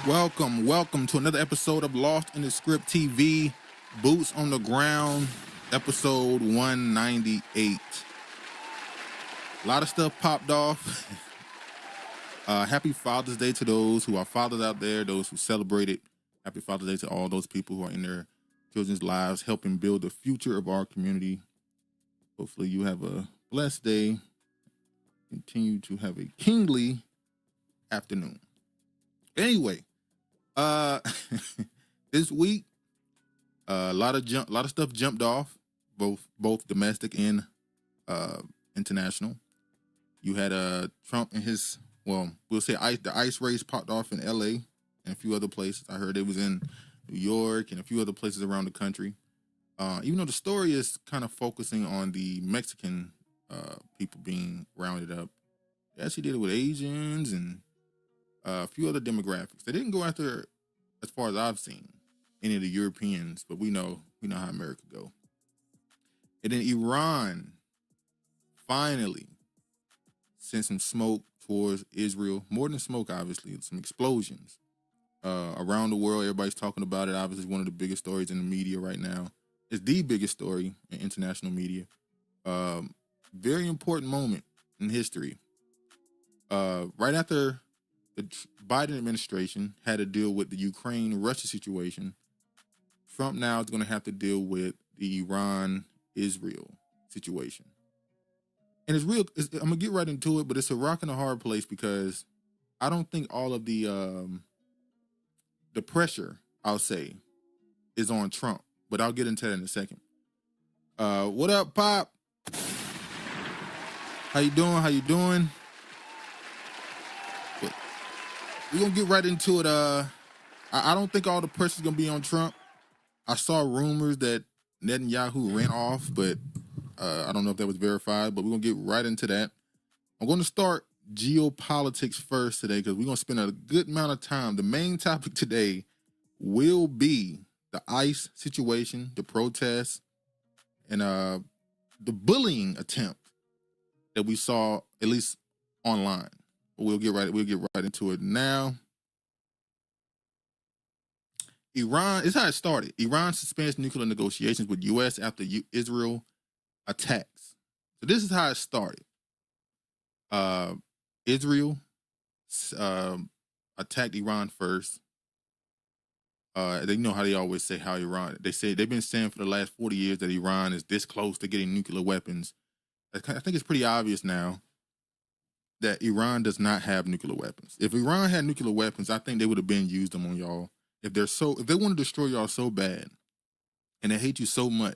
Welcome to another episode of Lost in the Script TV, Boots on the Ground, episode 198. A lot of stuff popped off. Happy Father's Day to those who are fathers out there, those who celebrate it. Happy Father's Day to all those people who are in their children's lives, helping build the future of our community. Hopefully you have a blessed day. Continue to have a kingly afternoon. Anyway, this week, a lot of stuff jumped off, both domestic and international. You had Trump and his, we'll say the ICE race popped off in LA and a few other places. I heard it was in New York and a few other places around the country. Even though the story is kind of focusing on the Mexican people being rounded up, they actually did it with Asians and a few other demographics. They didn't go after, as far as I've seen, any of the Europeans, but we know how America go. And then Iran finally sent some smoke towards Israel. More than smoke, obviously, some explosions around the world. Everybody's talking about it. Obviously, it's one of the biggest stories in the media right now. It's the biggest story in international media. Very important moment in history. Right after the Biden administration had to deal with the Ukraine-Russia situation, Trump now is going to have to deal with the Iran-Israel situation. And I'm going to get right into it, but it's a rock and a hard place because I don't think all of the pressure, I'll say, is on Trump. But I'll get into that in a second. What up, Pop? How you doing? We're going to get right into it. I don't think all the pressure's going to be on Trump. I saw rumors that Netanyahu ran off, but I don't know if that was verified, but we're going to get right into that. I'm going to start geopolitics first today because we're going to spend a good amount of time. The main topic today will be the ICE situation, the protests, and the bullying attempt that we saw, at least online. But we'll get right into it now. Iran, it's how it started. Iran suspends nuclear negotiations with U.S. after Israel attacks. So this is how it started. Israel attacked Iran first. They know how they always say how Iran, they've been saying for the last 40 years that Iran is this close to getting nuclear weapons. I think it's pretty obvious now that Iran does not have nuclear weapons. If Iran had nuclear weapons, I think they would have been used them on y'all. If they want to destroy y'all so bad and they hate you so much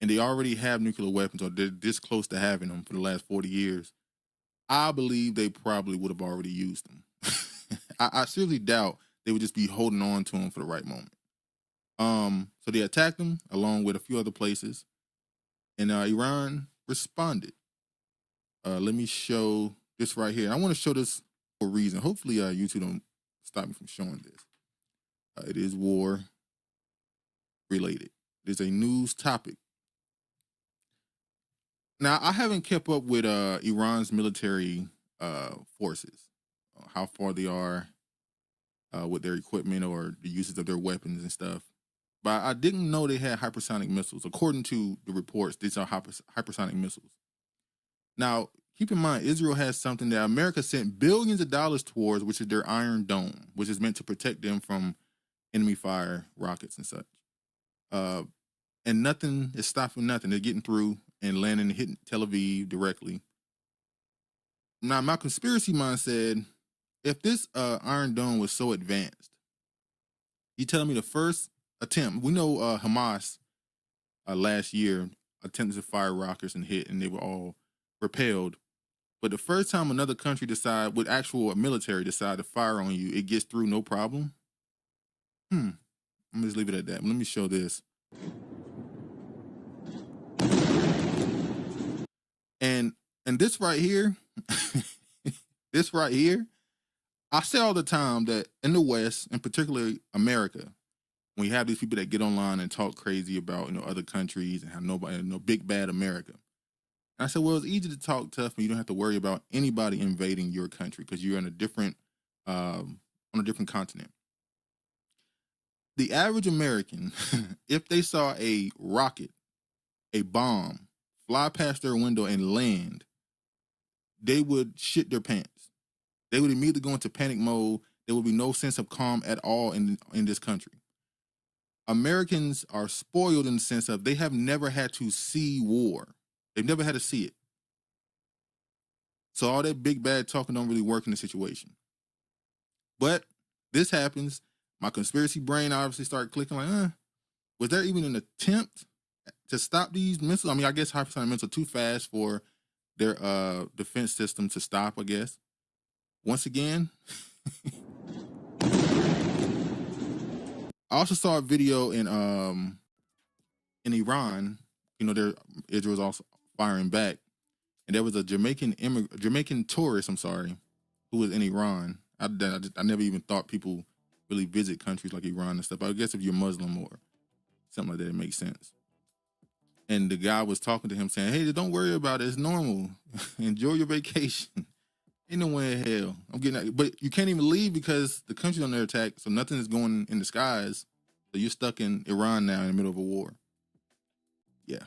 and they already have nuclear weapons or they're this close to having them for the last 40 years, I believe they probably would have already used them. I seriously doubt they would just be holding on to them for the right moment. So they attacked them along with a few other places, and Iran responded. Let me show this right here. I want to show this for a reason. Hopefully, YouTube don't stop me from showing this. It is war related. It is a news topic. Now, I haven't kept up with Iran's military forces, how far they are with their equipment or the uses of their weapons and stuff. But I didn't know they had hypersonic missiles. According to the reports, these are hypersonic missiles. Now, keep in mind, Israel has something that America sent billions of dollars towards, which is their Iron Dome, which is meant to protect them from enemy fire, rockets, and such. And nothing is stopping nothing. They're getting through and landing and hitting Tel Aviv directly. Now, my conspiracy mind said, if this Iron Dome was so advanced, you telling me the first attempt, we know Hamas last year attempted to fire rockets and hit, and they were all repelled. But the first time another country with actual military decide to fire on you, it gets through no problem. I'm gonna just leave it at that. Let me show this. And this right here, I say all the time that in the West, and particularly America, when you have these people that get online and talk crazy about other countries and how nobody, big bad America. And I said, well, it's easy to talk tough, and you don't have to worry about anybody invading your country because you're in a different on a different continent. The average American, if they saw a rocket, a bomb, fly past their window and land, they would shit their pants. They would immediately go into panic mode. There would be no sense of calm at all in this country. Americans are spoiled in the sense of they have never had to see war. They've never had to see it. So all that big bad talking don't really work in the situation. But this happens. My conspiracy brain obviously started clicking like, was there even an attempt to stop these missiles? I mean, I guess hypersonic missiles are too fast for their defense system to stop, I guess. Once again, I also saw a video in Iran. You know, Israel's also firing back, and there was a Jamaican tourist. I'm sorry, who was in Iran. I never even thought people really visit countries like Iran and stuff. I guess if you're Muslim or something like that, it makes sense. And the guy was talking to him saying, "Hey, don't worry about it. It's normal. Enjoy your vacation. Ain't no way in hell I'm getting out." But you can't even leave because the country's under attack, so nothing is going in the skies. So you're stuck in Iran now in the middle of a war. Yeah,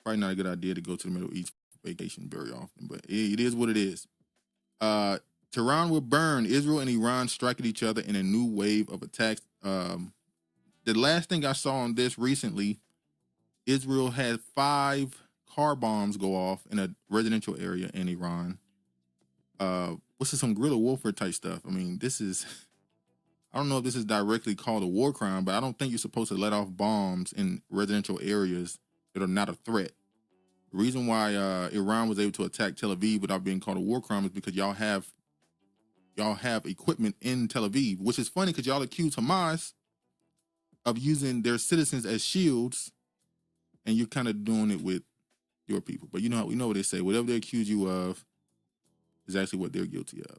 probably not a good idea to go to the Middle East vacation very often, but it is what it is. Tehran will burn. Israel and Iran strike at each other in a new wave of attacks. The last thing I saw on this recently, Israel had 5 car bombs go off in a residential area in Iran. This is some guerrilla warfare type stuff. I mean, I don't know if this is directly called a war crime, but I don't think you're supposed to let off bombs in residential areas that are not a threat. The reason why Iran was able to attack Tel Aviv without being called a war crime is because y'all have equipment in Tel Aviv, which is funny because y'all accuse Hamas of using their citizens as shields, and you're kind of doing it with your people. But we know what they say. Whatever they accuse you of is actually what they're guilty of.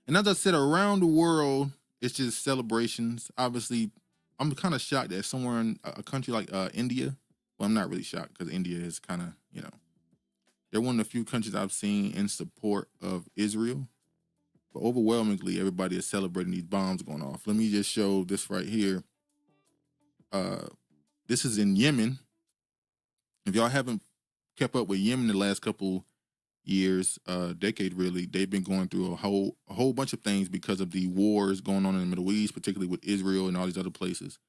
And as I said, around the world, it's just celebrations. Obviously, I'm kind of shocked that somewhere in a country like India, well, I'm not really shocked because India is kind of, they're one of the few countries I've seen in support of Israel. But overwhelmingly, everybody is celebrating these bombs going off. Let me just show this right here. This is in Yemen. If y'all haven't kept up with Yemen the last couple years, decade really, they've been going through a whole bunch of things because of the wars going on in the Middle East, particularly with Israel and all these other places.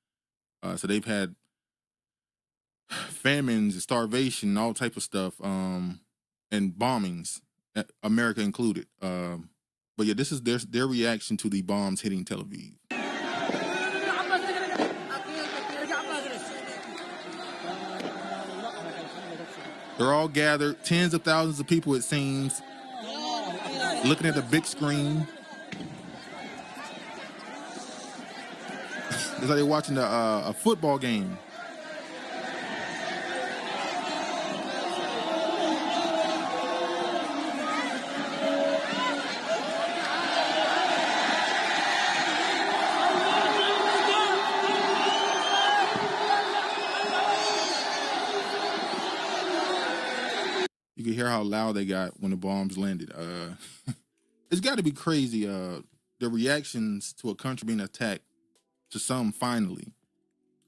So they've had famines, starvation, all type of stuff, and bombings, America included. But yeah, this is their reaction to the bombs hitting Tel Aviv. They're all gathered, tens of thousands of people, it seems, looking at the big screen. It's like they're watching a football game. You can hear how loud they got when the bombs landed. It's got to be crazy. The reactions to a country being attacked, to some finally,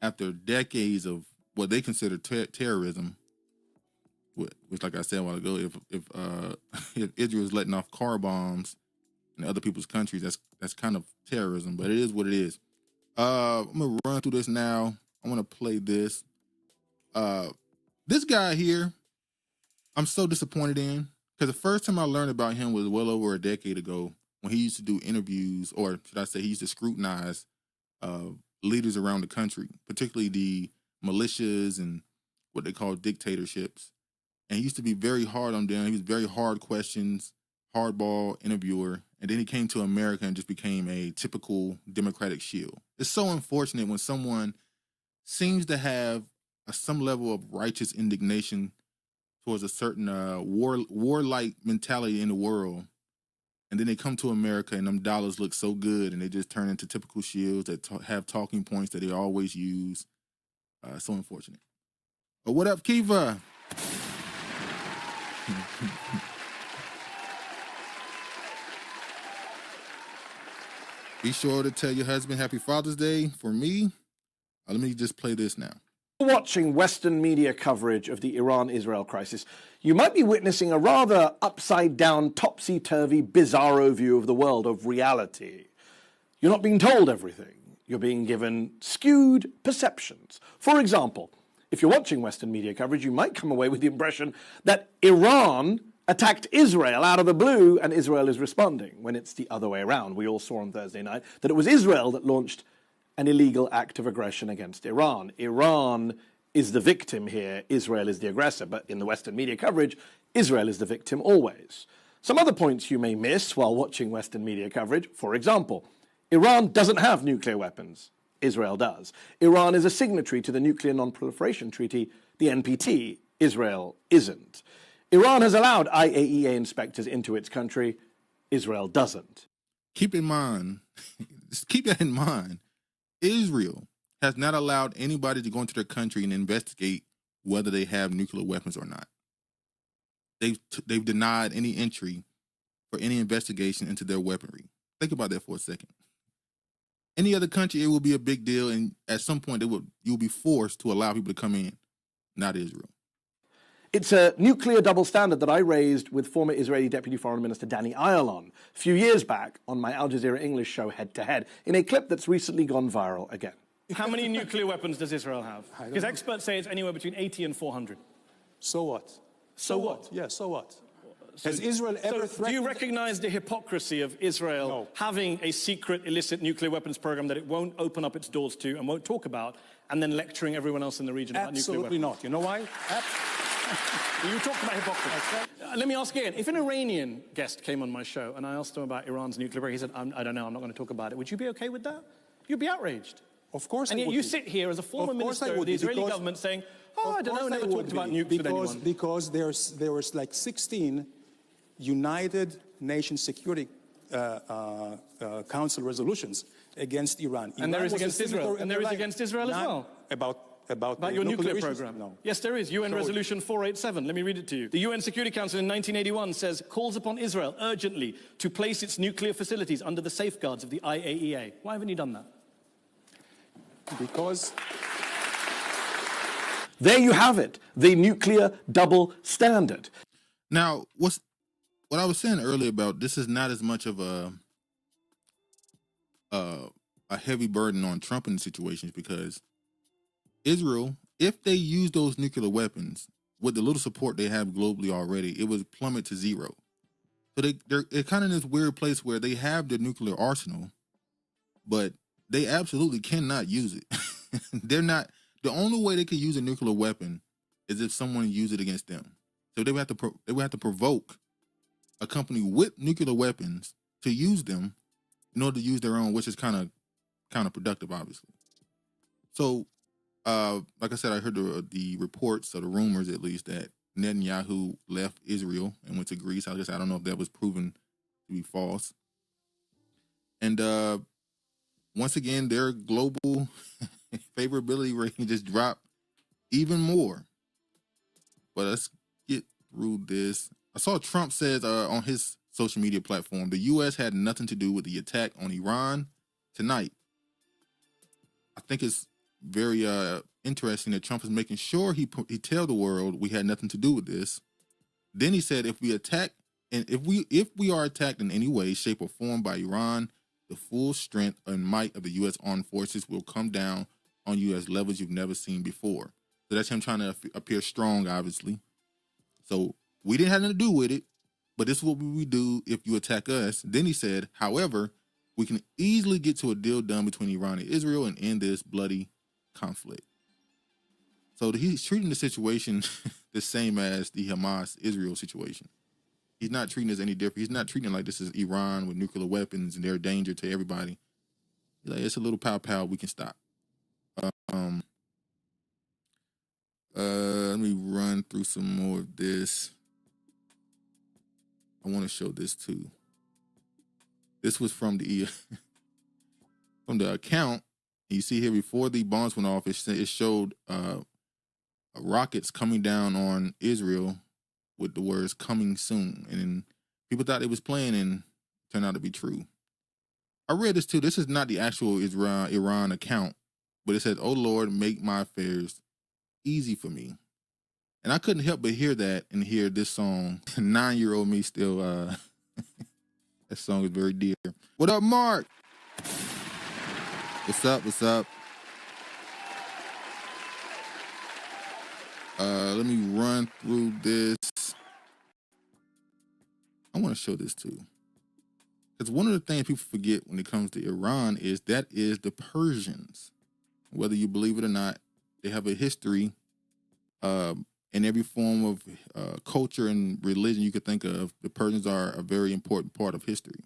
after decades of what they consider terrorism, which, like I said a while ago, if Israel is letting off car bombs in other people's countries, that's kind of terrorism. But it is what it is. I'm gonna run through this now. I want to play this. This guy here, I'm so disappointed in, because the first time I learned about him was well over a decade ago when he used to do interviews, or should I say he used to scrutinize leaders around the country, particularly the militias and what they call dictatorships. And he used to be very hard on them. He was very hard questions, hardball interviewer. And then he came to America and just became a typical Democratic shield. It's so unfortunate when someone seems to have some level of righteous indignation towards a certain warlike mentality in the world, and then they come to America and them dollars look so good and they just turn into typical shields that have talking points that they always use. So unfortunate. But what up, Kiva? Be sure to tell your husband Happy Father's Day. For me, let me just play this now. Watching Western media coverage of the Iran-Israel crisis, you might be witnessing a rather upside-down, topsy-turvy, bizarro view of the world, of reality. You're not being told everything. You're being given skewed perceptions. For example, if you're watching Western media coverage, you might come away with the impression that Iran attacked Israel out of the blue and Israel is responding, when it's the other way around. We all saw on Thursday night that it was Israel that launched an illegal act of aggression against Iran. Iran is the victim here, Israel is the aggressor, but in the Western media coverage, Israel is the victim always. Some other points you may miss while watching Western media coverage, for example, Iran doesn't have nuclear weapons. Israel does. Iran is a signatory to the Nuclear Non-Proliferation Treaty, the NPT. Israel isn't. Iran has allowed IAEA inspectors into its country. Israel doesn't. Keep in mind, just keep that in mind. Israel has not allowed anybody to go into their country and investigate whether they have nuclear weapons or not. They've denied any entry for any investigation into their weaponry. Think about that for a second. Any other country, it will be a big deal, and at some point, you'll be forced to allow people to come in, not Israel. It's a nuclear double standard that I raised with former Israeli Deputy Foreign Minister Danny Ayalon a few years back on my Al Jazeera English show Head to Head, in a clip that's recently gone viral again. How many nuclear weapons does Israel have? Because experts say it's anywhere between 80 and 400. So what? So what? Yeah, so what? Has Israel ever threatened... Do you recognize the hypocrisy of Israel having a secret illicit nuclear weapons program that it won't open up its doors to and won't talk about, and then lecturing everyone else in the region about nuclear weapons? Absolutely not. You know why? You talked about hypocrisy. Let me ask again. If an Iranian guest came on my show and I asked him about Iran's nuclear program, he said, I don't know, I'm not going to talk about it. Would you be okay with that? You'd be outraged. Of course I would. And yet you sit here as a former minister of the Israeli government saying, I don't know, never talked about nukes with anyone. Because there was like 16 United Nations Security Council resolutions against Iran. And there is against Israel. And there is against Israel as well. About your nuclear program? No. Yes, there is. UN Resolution 487. Let me read it to you. The UN Security Council in 1981 says, calls upon Israel urgently to place its nuclear facilities under the safeguards of the IAEA. Why haven't you done that? Because... There you have it, the nuclear double standard. Now, what I was saying earlier about this is not as much of a heavy burden on Trump in situations, because Israel, if they use those nuclear weapons with the little support they have globally already, it would plummet to zero. So they're kind of in this weird place where they have their nuclear arsenal, but they absolutely cannot use it. They're not. The only way they can use a nuclear weapon is if someone uses it against them. So they would have to provoke a company with nuclear weapons to use them in order to use their own, which is kind of counterproductive, obviously. So, like I said, I heard the reports, or the rumors at least, that Netanyahu left Israel and went to Greece. I don't know if that was proven to be false. And once again, their global favorability rating just dropped even more. But let's get through this. I saw Trump says on his social media platform, the U.S. had nothing to do with the attack on Iran tonight. I think it's very interesting that Trump is making sure he tell the world we had nothing to do with this. Then he said, if we attack, and if we are attacked in any way, shape, or form by Iran, the full strength and might of the U.S. armed forces will come down on you as levels you've never seen before. So that's him trying to appear strong, obviously. So we didn't have nothing to do with it, but this is what we would do if you attack us. Then he said, however, we can easily get to a deal done between Iran and Israel and end this bloody conflict. So he's treating the situation the same as the Hamas-Israel situation. He's not treating this any different. He's not treating it like this is Iran with nuclear weapons and they're a danger to everybody. He's like, it's a little pow-pow, we can stop. Let me run through some more of this. I want to show this too. This was from the account. You see here before the bombs went off, it showed rockets coming down on Israel with the words "coming soon," and people thought it was playing, and it turned out to be true. I read this too. This is not the actual Iran account, but it says, "Oh Lord, make my affairs easy for me." And I couldn't help but hear that and hear this song. 9-year-old me still, that song is very dear. What up, Mark? What's up? What's up? Let me run through this. I want to show this too. Because one of the things people forget when it comes to Iran is that is the Persians. Whether you believe it or not, they have a history in every form of culture and religion you could think of. The Persians are a very important part of history.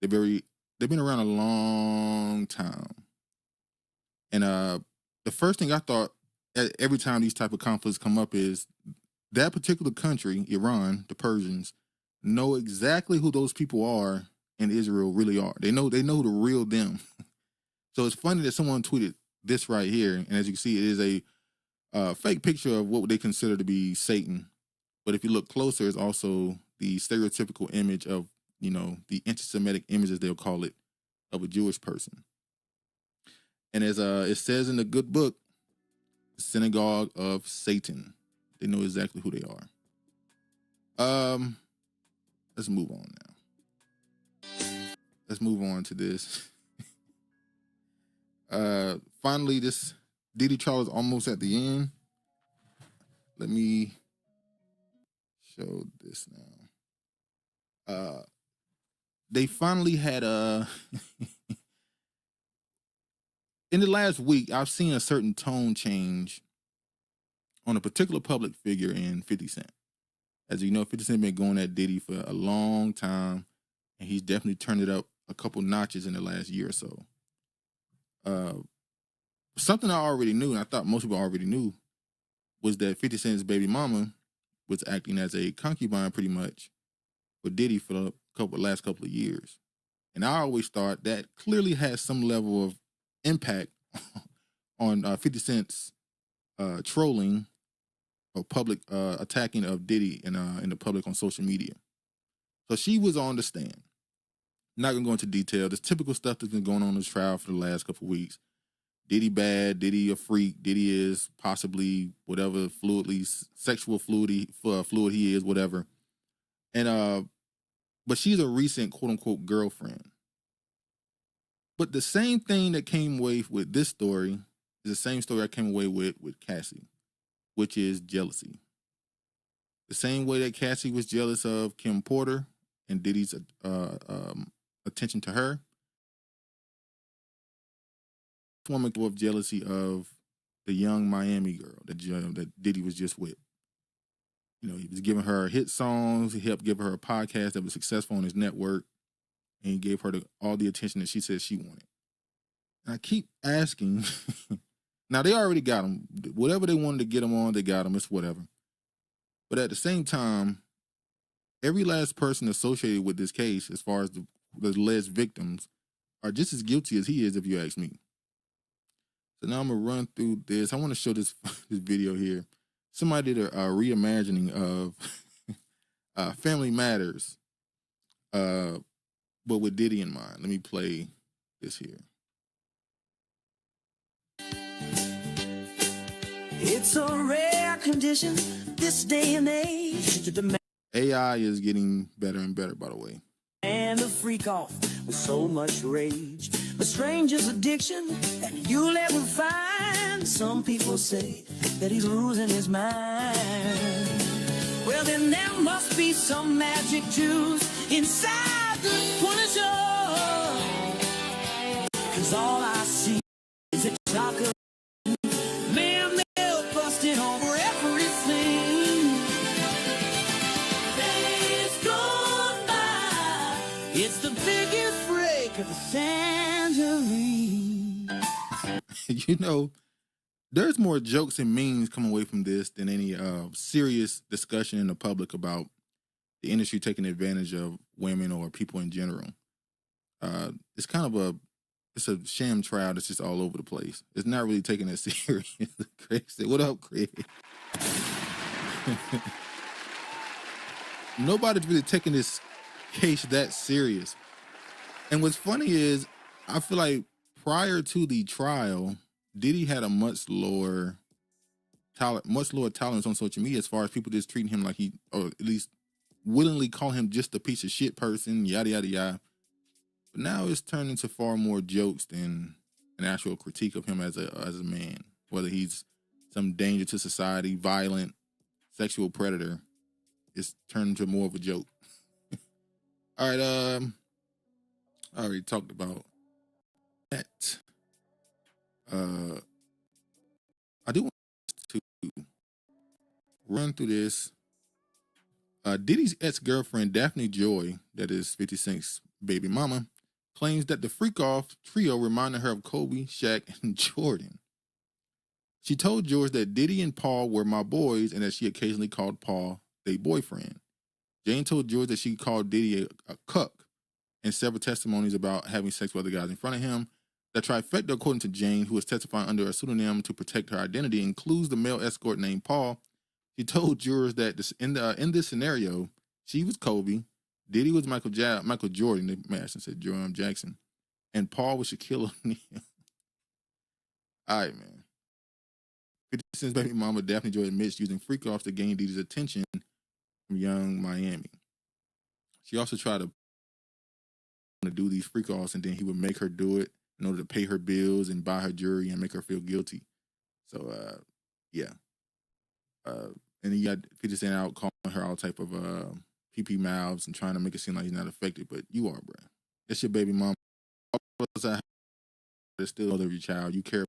They've been around a long time. And the first thing I thought every time these type of conflicts come up is that particular country, Iran, the Persians, know exactly who those people are in Israel really are. They know the real them. So it's funny that someone tweeted this right here, and as you can see, it is a fake picture of what they consider to be Satan. But if you look closer, it's also the stereotypical image of, the anti-Semitic image, as they'll call it, of a Jewish person. And as it says in the good book, the synagogue of Satan. They know exactly who they are. Let's move on now. Let's move on to this. Finally, this Diddy trial is almost at the end. Let me show this now. They finally had in the last week, I've seen a certain tone change on a particular public figure in 50 Cent. As you know, 50 Cent been going at Diddy for a long time, and he's definitely turned it up a couple notches in the last year or so. Something I already knew, and I thought most people already knew, was that 50 Cent's baby mama was acting as a concubine pretty much for Diddy for the last couple of years. And I always thought that clearly had some level of impact on 50 Cent's trolling or public attacking of Diddy in the public on social media. So she was on the stand. Not gonna go into detail. There's typical stuff that's been going on in this trial for the last couple of weeks. Diddy bad, Diddy a freak, Diddy is possibly whatever sexual fluid he is, whatever. And but she's a recent quote unquote girlfriend. But the same thing that came away with this story is the same story I came away with Cassie, which is jealousy. The same way that Cassie was jealous of Kim Porter and Diddy's attention to her. This woman of jealousy of the young Miami girl that Diddy was just with. He was giving her hit songs. He helped give her a podcast that was successful on his network. And he gave her all the attention that she said she wanted. And I keep asking, now they already got him. Whatever they wanted to get him on, they got him. It's whatever. But at the same time, every last person associated with this case, as far as the alleged victims, are just as guilty as he is, if you ask me. So now I'm going to run through this. I want to show this video here. Somebody did a reimagining of Family Matters, but with Diddy in mind. Let me play this here. It's a rare condition this day and age. AI is getting better and better, by the way. And a freak off with so much rage. A stranger's addiction that you'll ever find. Some people say that he's losing his mind. Well, then there must be some magic juice inside the corner store. 'Cause all I see is a chocolate. Man, they're busting over everything. Days gone by. It's the biggest break of the century. There's more jokes and memes coming away from this than any serious discussion in the public about the industry taking advantage of women or people in general. It's kind of it's a sham trial that's just all over the place. It's not really taking it serious. Craig said, "What up, Craig?" Nobody's really taking this case that serious. And what's funny is, I feel like prior to the trial, Diddy had a much lower tolerance on social media as far as people just treating him like he, or at least willingly call him just a piece of shit person, yada yada yada. But now it's turned into far more jokes than an actual critique of him as a man, whether he's some danger to society, violent, sexual predator. It's turned into more of a joke. All right, I already talked about that. I do want to run through this. Diddy's ex-girlfriend, Daphne Joy, that is 50 Cent's baby mama, claims that the freak-off trio reminded her of Kobe, Shaq, and Jordan. She told George that Diddy and Paul were my boys and that she occasionally called Paul their boyfriend. Jane told George that she called Diddy a cuck, and several testimonies about having sex with other guys in front of him. The trifecta, according to Jane, who is testifying under a pseudonym to protect her identity, includes the male escort named Paul. She told jurors that in this scenario, she was Kobe, Diddy was Michael Jordan, they actually said Jerome Jackson, and Paul was Shaquille O'Neal. All right, man. 50 Cent's baby mama, Daphne Joy, admits using freak-offs to gain Diddy's attention from young Miami. She also tried to do these freak-offs, and then he would make her do it in order to pay her bills and buy her jewelry and make her feel guilty. So, yeah. And he got 50 Cent out calling her all type of PP mouths and trying to make it seem like he's not affected, but you are, bro. It's your baby mama. It's still your child. You care.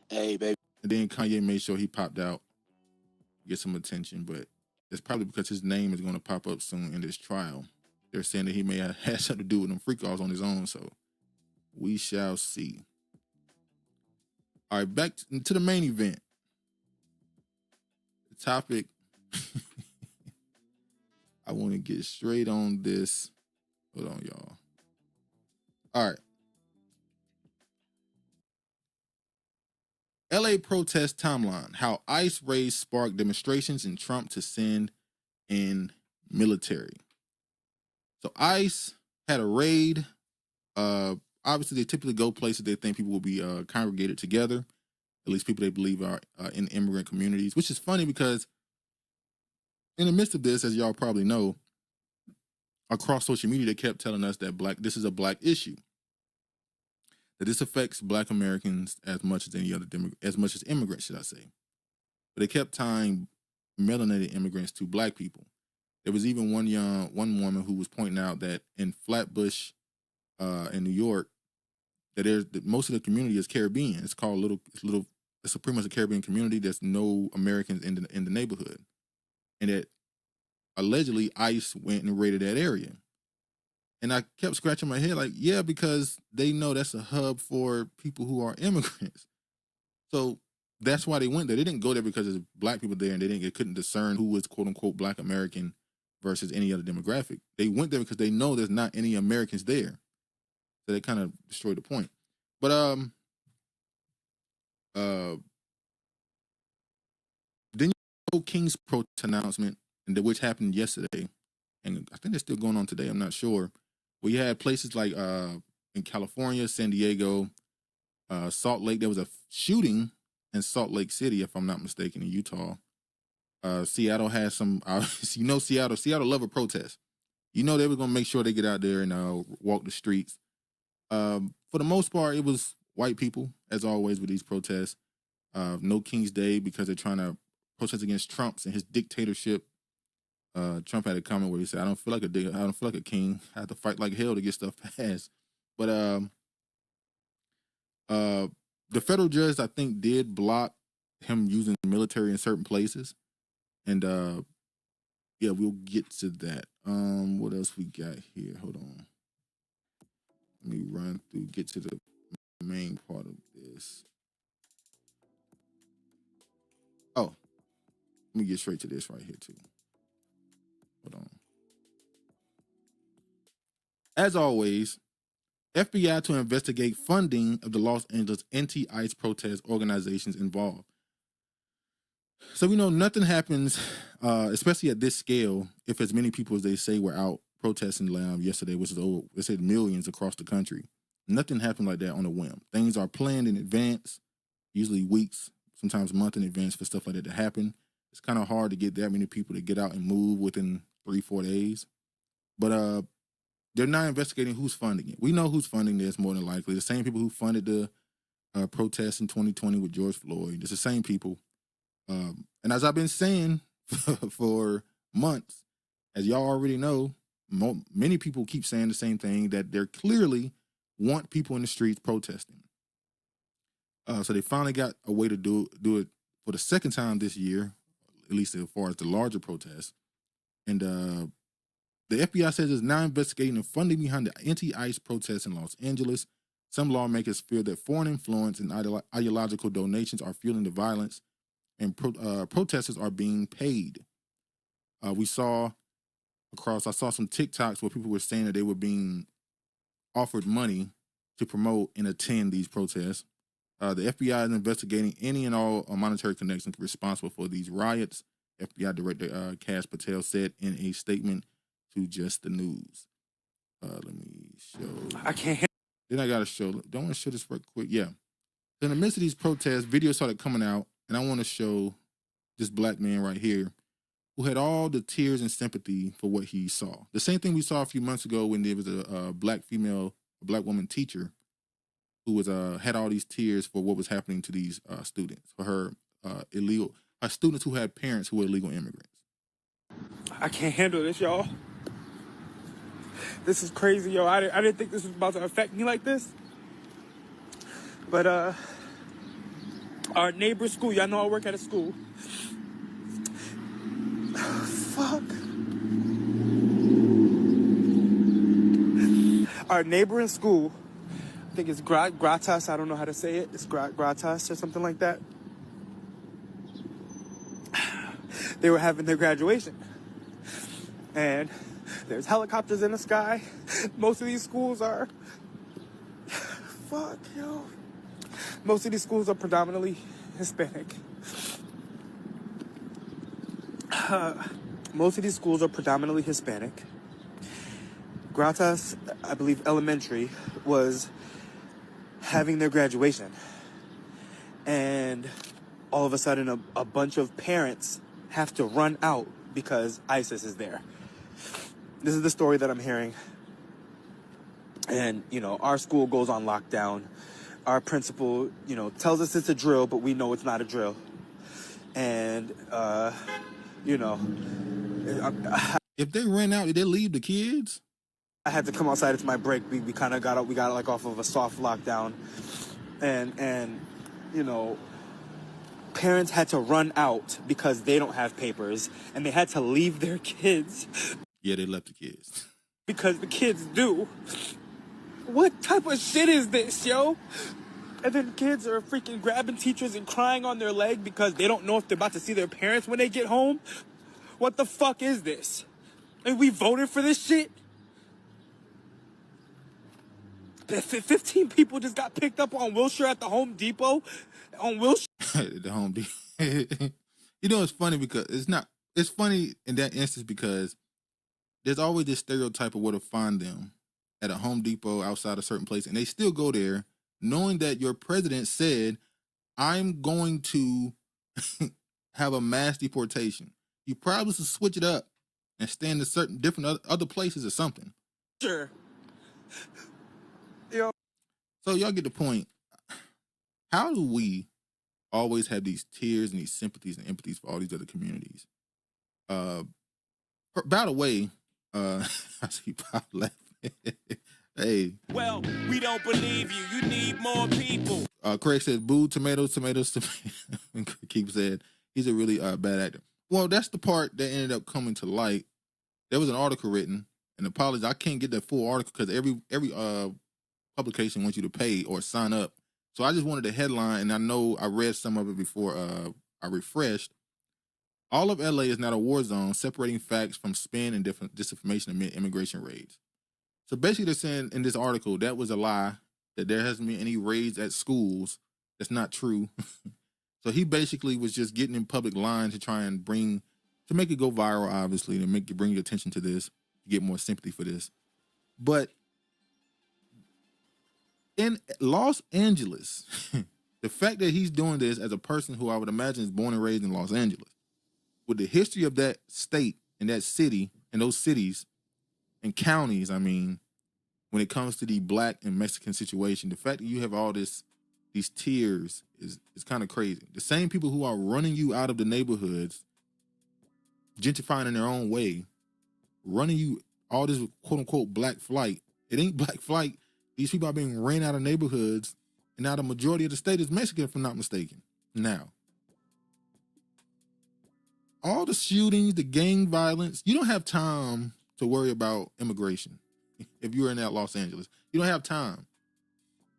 Hey, baby. And then Kanye made sure he popped out, get some attention, but it's probably because his name is going to pop up soon in this trial. They're saying that he may have had something to do with them freak-offs on his own, so we shall see. All right, back to the main event. The topic, I want to get straight on this. Hold on, y'all. All right. LA protest timeline, how ICE raids sparked demonstrations and Trump to send in military. So ICE had a raid. Obviously, they typically go places they think people will be congregated together, at least people they believe are in immigrant communities, which is funny because in the midst of this, as y'all probably know, across social media, they kept telling us that this is a black issue, that this affects Black Americans as much as any other as much as immigrants, should I say. But they kept tying melanated immigrants to Black people. There was even one woman who was pointing out that in Flatbush, in New York, that most of the community is Caribbean. It's called it's pretty much a Caribbean community. There's no Americans in the neighborhood, and that allegedly ICE went and raided that area. And I kept scratching my head like, yeah, because they know that's a hub for people who are immigrants. So that's why they went there. They didn't go there because there's Black people there and they couldn't discern who was quote unquote Black American versus any other demographic. They went there because they know there's not any Americans there. So they kind of destroyed the point. But then you know King's protest announcement, which happened yesterday, and I think they're still going on today. I'm not sure. We had places like in California, San Diego, Salt Lake. There was a shooting in Salt Lake City, if I'm not mistaken, in Utah. Seattle has some. Seattle love a protest. You know they were gonna make sure they get out there and walk the streets. For the most part, it was white people, as always with these protests. No King's Day because they're trying to protest against Trump's and his dictatorship. Trump had a comment where he said, I don't feel like a king. I have to fight like hell to get stuff passed. But the federal judge, I think, did block him using the military in certain places. And yeah, we'll get to that. What else we got here? Hold on. Let me run through, get to the main part of this. Oh, let me get straight to this right here too. Hold on. As always, FBI to investigate funding of the Los Angeles anti-ICE protest organizations involved. So we know nothing happens, especially at this scale, if as many people as they say were out protesting yesterday, which is over, they said millions across the country. Nothing happened like that on a whim. Things are planned in advance, usually weeks, sometimes months in advance for stuff like that to happen. It's kind of hard to get that many people to get out and move within 3-4 days. But they're not investigating who's funding it. We know who's funding this more than likely. The same people who funded the protests in 2020 with George Floyd. It's the same people. And as I've been saying for months, as y'all already know, many people keep saying the same thing, that they clearly want people in the streets protesting. So they finally got a way to do it for the second time this year, at least as far as the larger protests. And the FBI says it's now investigating the funding behind the anti-ICE protests in Los Angeles. Some lawmakers fear that foreign influence and ideological donations are fueling the violence, and protesters are being paid. I saw some TikToks where people were saying that they were being offered money to promote and attend these protests. The FBI is investigating any and all monetary connections responsible for these riots, FBI Director Kash Patel said in a statement to Just the News. Let me show. I can't. Then I got to show. Don't want to show this real quick. Yeah. In the midst of these protests, videos started coming out, and I want to show this black man right here who had all the tears and sympathy for what he saw. The same thing we saw a few months ago when there was a black woman teacher who was had all these tears for what was happening to these students, for her students who had parents who were illegal immigrants. I can't handle this, y'all. This is crazy, yo. I didn't think this was about to affect me like this. But our neighbor's school, y'all know I work at a school. Fuck. Our neighbor in school, I think it's Gratas, I don't know how to say it. It's Gratas or something like that. They were having their graduation. And there's helicopters in the sky. Most of these schools are... Fuck, yo. Most of these schools are predominantly Hispanic. Gratas, I believe elementary, was having their graduation. And all of a sudden, a bunch of parents have to run out because ISIS is there. This is the story that I'm hearing. And, our school goes on lockdown. Our principal, tells us it's a drill, but we know it's not a drill. And, if they ran out, did they leave the kids? I had to come outside. It's my break. We kind of got like off of a soft lockdown. And parents had to run out because they don't have papers, and they had to leave their kids. Yeah, they left the kids. Because the kids do. What type of shit is this, yo? And then kids are freaking grabbing teachers and crying on their leg because they don't know if they're about to see their parents when they get home. What the fuck is this? And we voted for this shit? 15 people just got picked up on Wilshire at the Home Depot. On Wilshire. The Home Depot. It's funny because it's funny in that instance because there's always this stereotype of where to find them at a Home Depot outside a certain place, and they still go there knowing that your president said, I'm going to have a mass deportation. You probably should switch it up and stand in certain different other places or something. Sure. Yo. So y'all get the point. How do we always have these tears and these sympathies and empathies for all these other communities? By the way, I see Pop laughing. Hey. Well, we don't believe you. You need more people. Craig said, boo, tomatoes. Keep said, he's a really bad actor. Well, that's the part that ended up coming to light. There was an article written, and apologies, I can't get that full article because every publication wants you to pay or sign up. So I just wanted the headline, and I know I read some of it before I refreshed. All of LA is not a war zone, separating facts from spin and disinformation amid immigration raids. So basically they're saying in this article that was a lie, that there hasn't been any raids at schools. That's not true. So he basically was just getting in public line to try and to make it go viral, obviously, to bring your attention to this. get more sympathy for this. But in Los Angeles, the fact that he's doing this as a person who I would imagine is born and raised in Los Angeles, with the history of that state and that city and those cities and counties, I mean, when it comes to the black and Mexican situation, the fact that you have all these tiers is kind of crazy. The same people who are running you out of the neighborhoods, gentrifying in their own way, running you all this quote unquote black flight. It ain't black flight. These people are being ran out of neighborhoods, and now the majority of the state is Mexican, if I'm not mistaken. Now, all the shootings, the gang violence, you don't have time to worry about immigration. If you're in that Los Angeles, you don't have time.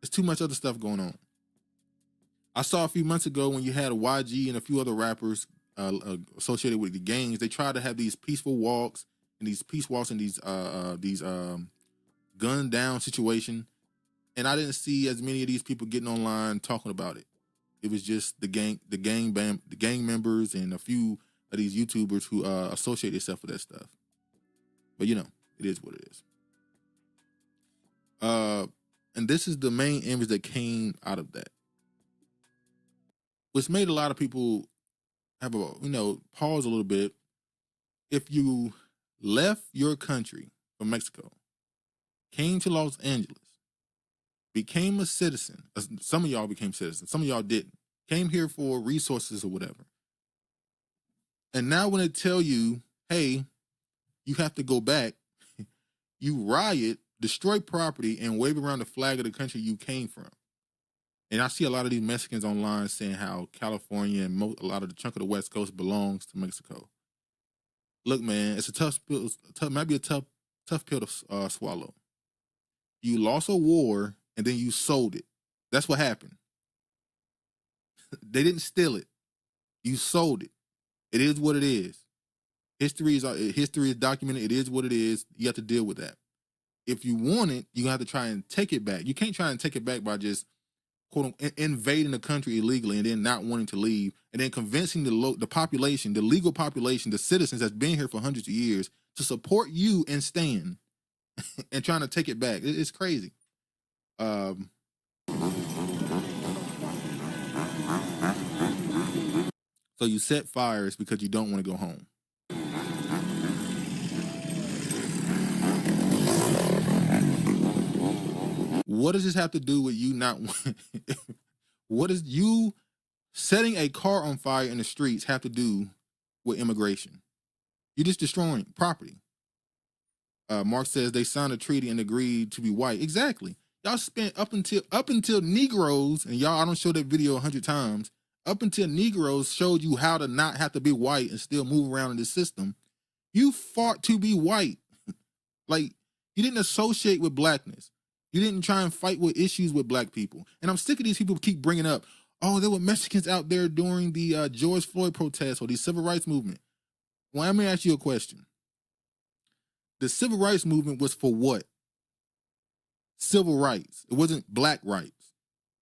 There's too much other stuff going on. I saw a few months ago when you had YG and a few other rappers associated with the gangs, they tried to have these peaceful walks and these gunned down situation. And I didn't see as many of these people getting online talking about it. It was just the gang members and a few of these YouTubers who associate themselves with that stuff. But you know, it is what it is. And this is the main image that came out of that, which made a lot of people have pause a little bit. If you left your country from Mexico, came to Los Angeles, became a citizen, some of y'all became citizens, some of y'all didn't, came here for resources or whatever. And now when they tell you, hey, you have to go back, you riot, destroy property, and wave around the flag of the country you came from. And I see a lot of these Mexicans online saying how California and a lot of the chunk of the West Coast belongs to Mexico. Look, man, it's a tough pill, might be a tough pill to swallow. You lost a war and then you sold it. That's what happened. They didn't steal it. You sold it. It is what it is. History is documented. It is what it is. You have to deal with that. If you want it, you have to try and take it back. You can't try and take it back by just quote invading the country illegally and then not wanting to leave, and then convincing the population, the legal population, the citizens that's been here for hundreds of years to support you and stand and trying to take it back. It's crazy. So you set fires because you don't want to go home. What does this have to do with you not? What does you setting a car on fire in the streets have to do with immigration? You're just destroying property. Mark says they signed a treaty and agreed to be white. Exactly. Y'all spent up until Negroes, and y'all, I don't show that video 100 times. Up until Negroes showed you how to not have to be white and still move around in this system. You fought to be white. Like, you didn't associate with blackness. You didn't try and fight with issues with black people. And I'm sick of these people who keep bringing up, oh, there were Mexicans out there during the George Floyd protests or the civil rights movement. Well, let me ask you a question. The civil rights movement was for what? Civil rights. It wasn't black rights.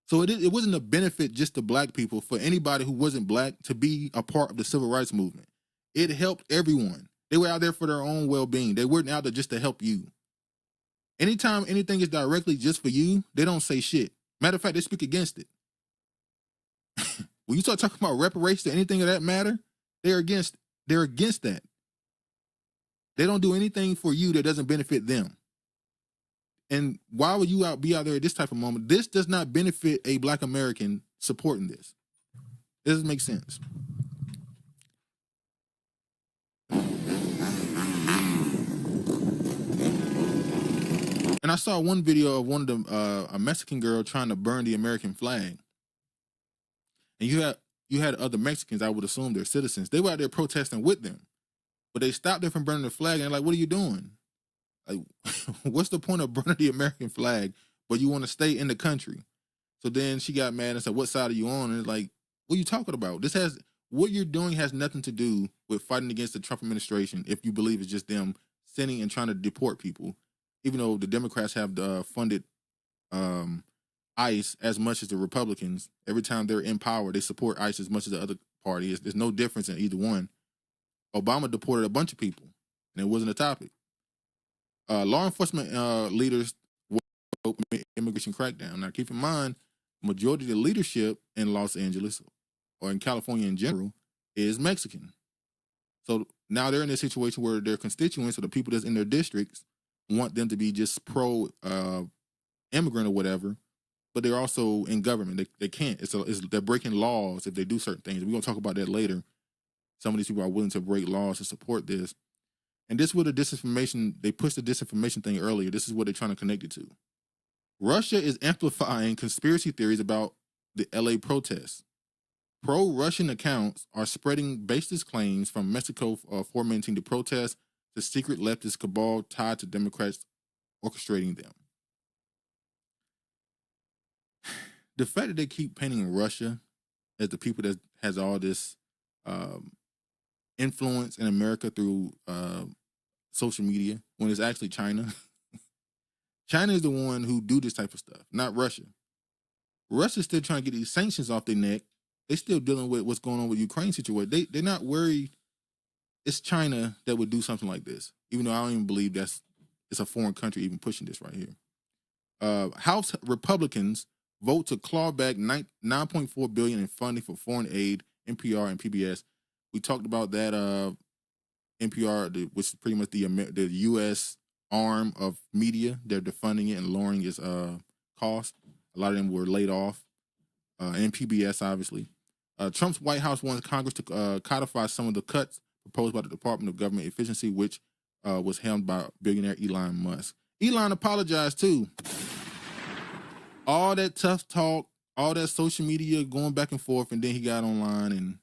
So it wasn't a benefit just to black people, for anybody who wasn't black to be a part of the civil rights movement. It helped everyone. They were out there for their own well-being. They weren't out there just to help you. Anytime anything is directly just for you, they don't say shit. Matter of fact, they speak against it. When you start talking about reparations or anything of that matter, they're against that. They don't do anything for you that doesn't benefit them. And why would you be out there at this type of moment? This does not benefit a black American supporting this. It doesn't make sense. And I saw one video of one of a Mexican girl trying to burn the American flag. And you had other Mexicans, I would assume they're citizens. They were out there protesting with them. But they stopped them from burning the flag, and they're like, what are you doing? Like, what's the point of burning the American flag, but you want to stay in the country? So then she got mad and said, what side are you on? And it's like, what are you talking about? What you're doing has nothing to do with fighting against the Trump administration if you believe it's just them sending and trying to deport people, even though the Democrats have funded ICE as much as the Republicans. Every time they're in power, they support ICE as much as the other party. There's no difference in either one. Obama deported a bunch of people, and it wasn't a topic. Law enforcement leaders immigration crackdown. Now, keep in mind, majority of the leadership in Los Angeles or in California in general is Mexican. So now they're in a situation where their constituents or the people that's in their districts want them to be just pro immigrant or whatever, but they're also in government. They can't. They're breaking laws if they do certain things. We're gonna talk about that later. Some of these people are willing to break laws to support this. And this is where the disinformation, they pushed the disinformation thing earlier. This is what they're trying to connect it to. Russia is amplifying conspiracy theories about the LA protests. Pro-Russian accounts are spreading baseless claims from Mexico fomenting the protests to secret leftist cabal tied to Democrats orchestrating them. The fact that they keep painting Russia as the people that has all this influence in America through social media, when it's actually China. China is the one who do this type of stuff, not Russia. Russia's still trying to get these sanctions off their neck. They still dealing with what's going on with Ukraine situation. They're not worried. It's China that would do something like this, even though I don't even believe it's a foreign country even pushing this right here. House Republicans vote to claw back $9.4 billion in funding for foreign aid, NPR and PBS. We talked about that NPR, which is pretty much the U.S. arm of media. They're defunding it and lowering its cost. A lot of them were laid off, and PBS obviously. Trump's White House wants Congress to codify some of the cuts proposed by the Department of Government Efficiency, which was helmed by billionaire Elon Musk. Elon apologized too. All that tough talk, all that social media going back and forth, and then he got online and,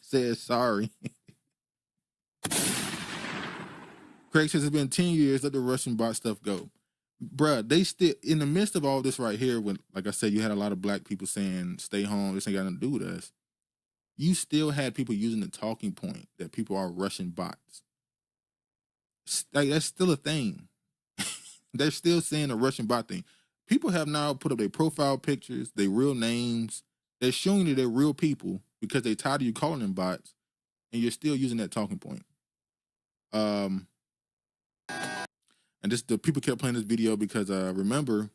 said sorry. Craig says it's been 10 years, let the Russian bot stuff go. Bruh, they still, in the midst of all this right here, when, like I said, you had a lot of black people saying, stay home, this ain't got nothing to do with us. You still had people using the talking point that people are Russian bots. Like, that's still a thing. They're still saying the Russian bot thing. People have now put up their profile pictures, their real names. They're showing you they're real people because they're tired of you calling them bots, and you're still using that talking point. And the people kept playing this video because remember,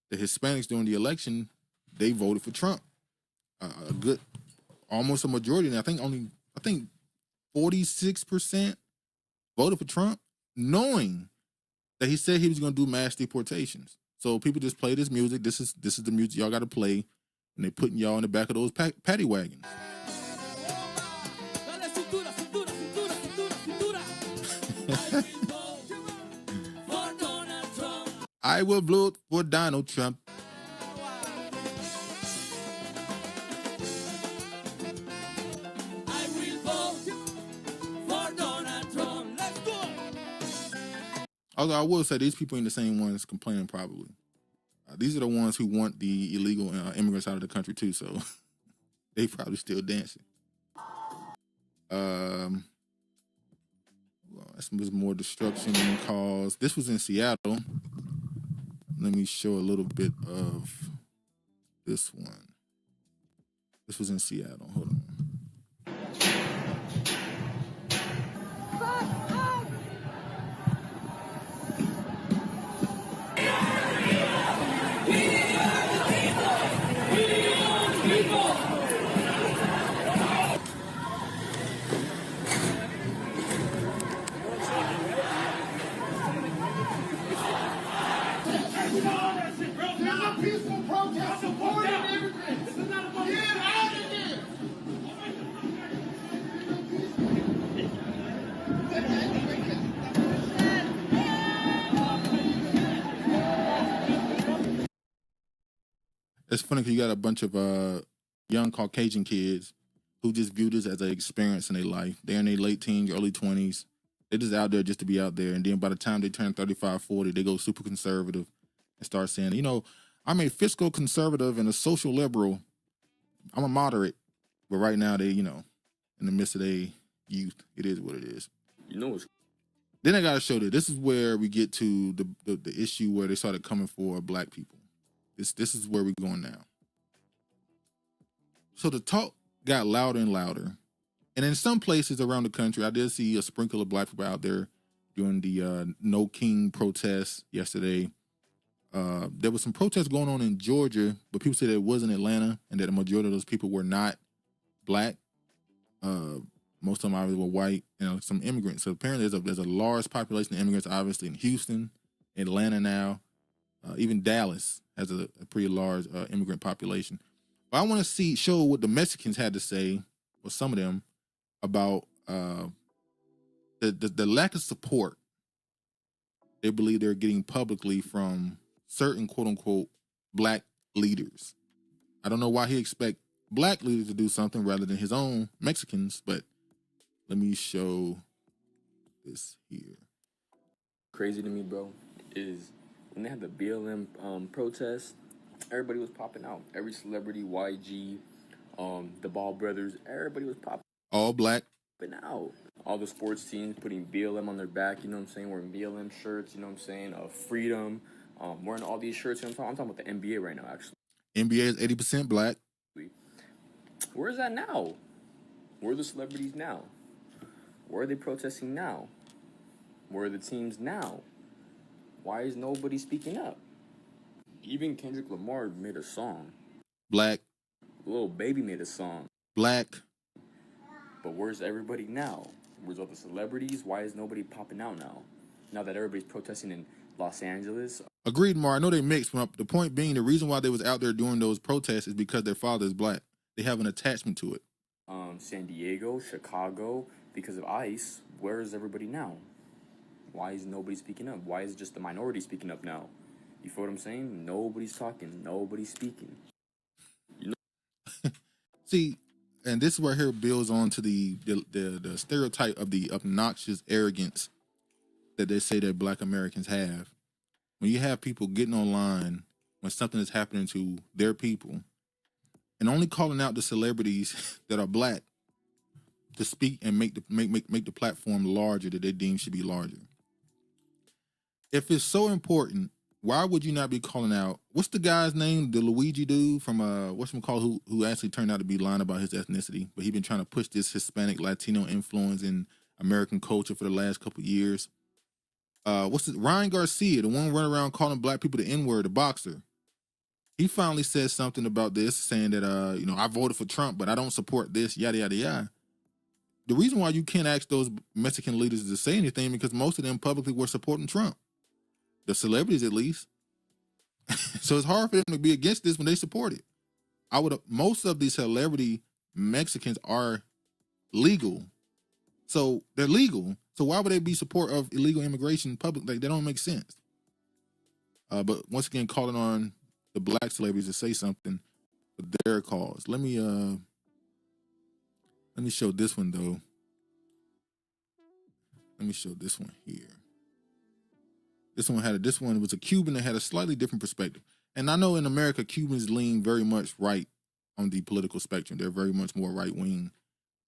the Hispanics during the election, they voted for Trump. A good, almost a majority. And I think 46% voted for Trump, knowing that he said he was going to do mass deportations. So people just play this music. This is the music y'all got to play, and they putting y'all in the back of those paddy wagons. I will vote for Donald Trump. I will vote for Donald Trump. Let's go. Although I will say these people ain't the same ones complaining probably. These are the ones who want the illegal immigrants out of the country too, so they probably still dancing. Well, this was more destruction caused. This was in Seattle. Let me show a little bit of this one. This was in Seattle. Hold on. It's funny because you got a bunch of young Caucasian kids who just view this as an experience in their life. They're in their late teens, early 20s. They're just out there just to be out there. And then by the time they turn 35, 40, they go super conservative and start saying, I'm a fiscal conservative and a social liberal. I'm a moderate. But right now they, in the midst of their youth, it is what it is. Then I got to show that this is where we get to the issue where they started coming for black people. This is where we're going now. So the talk got louder and louder. And in some places around the country, I did see a sprinkle of black people out there during the No King protest yesterday. There was some protests going on in Georgia, but people said it was in Atlanta and that the majority of those people were not black. Most of them obviously were white and some immigrants. So apparently there's a large population of immigrants, obviously in Houston, Atlanta now, even Dallas has a pretty large immigrant population. But I want to show what the Mexicans had to say, or some of them, about the lack of support they believe they're getting publicly from certain quote unquote black leaders. I don't know why he expect black leaders to do something rather than his own Mexicans, but let me show this here. Crazy to me, bro, is when they had the BLM protest, everybody was popping out. Every celebrity, YG, the Ball brothers, everybody was popping. All black. Out. All the sports teams putting BLM on their back, you know what I'm saying? Wearing BLM shirts, you know what I'm saying? Freedom, wearing all these shirts. You know what I'm talking about the NBA right now, actually. NBA is 80% black. Where is that now? Where are the celebrities now? Where are they protesting now? Where are the teams now? Why is nobody speaking up? Even Kendrick Lamar made a song. Black. Lil Baby made a song. Black. But where's everybody now? Where's all the celebrities? Why is nobody popping out now? Now that everybody's protesting in Los Angeles. Agreed, Mar. I know they mixed. But the point being, the reason why they was out there doing those protests is because their father is black. They have an attachment to it. San Diego, Chicago, because of ICE. Where is everybody now? Why is nobody speaking up? Why is it just the minority speaking up now? You feel what I'm saying? Nobody's talking. Nobody's speaking. You know? See, and this right here builds on to the stereotype of the obnoxious arrogance that they say that black Americans have. When you have people getting online when something is happening to their people and only calling out the celebrities that are black to speak and make the platform larger that they deem should be larger. If it's so important, why would you not be calling out, what's the guy's name, the Luigi dude from whatchamacallit, who actually turned out to be lying about his ethnicity, but he's been trying to push this Hispanic Latino influence in American culture for the last couple of years. Ryan Garcia, the one running around calling black people the N-word, the boxer. He finally said something about this, saying that I voted for Trump, but I don't support this, yada yada yada. The reason why you can't ask those Mexican leaders to say anything because most of them publicly were supporting Trump. The celebrities, at least. So it's hard for them to be against this when they support it. Most of these celebrity Mexicans are legal. So they're legal. So why would they be support of illegal immigration public? Like, that don't make sense. But once again, calling on the black celebrities to say something for their cause. Let me show this one though. Let me show this one here. This one was a Cuban that had a slightly different perspective. And I know in America, Cubans lean very much right on the political spectrum. They're very much more right-wing,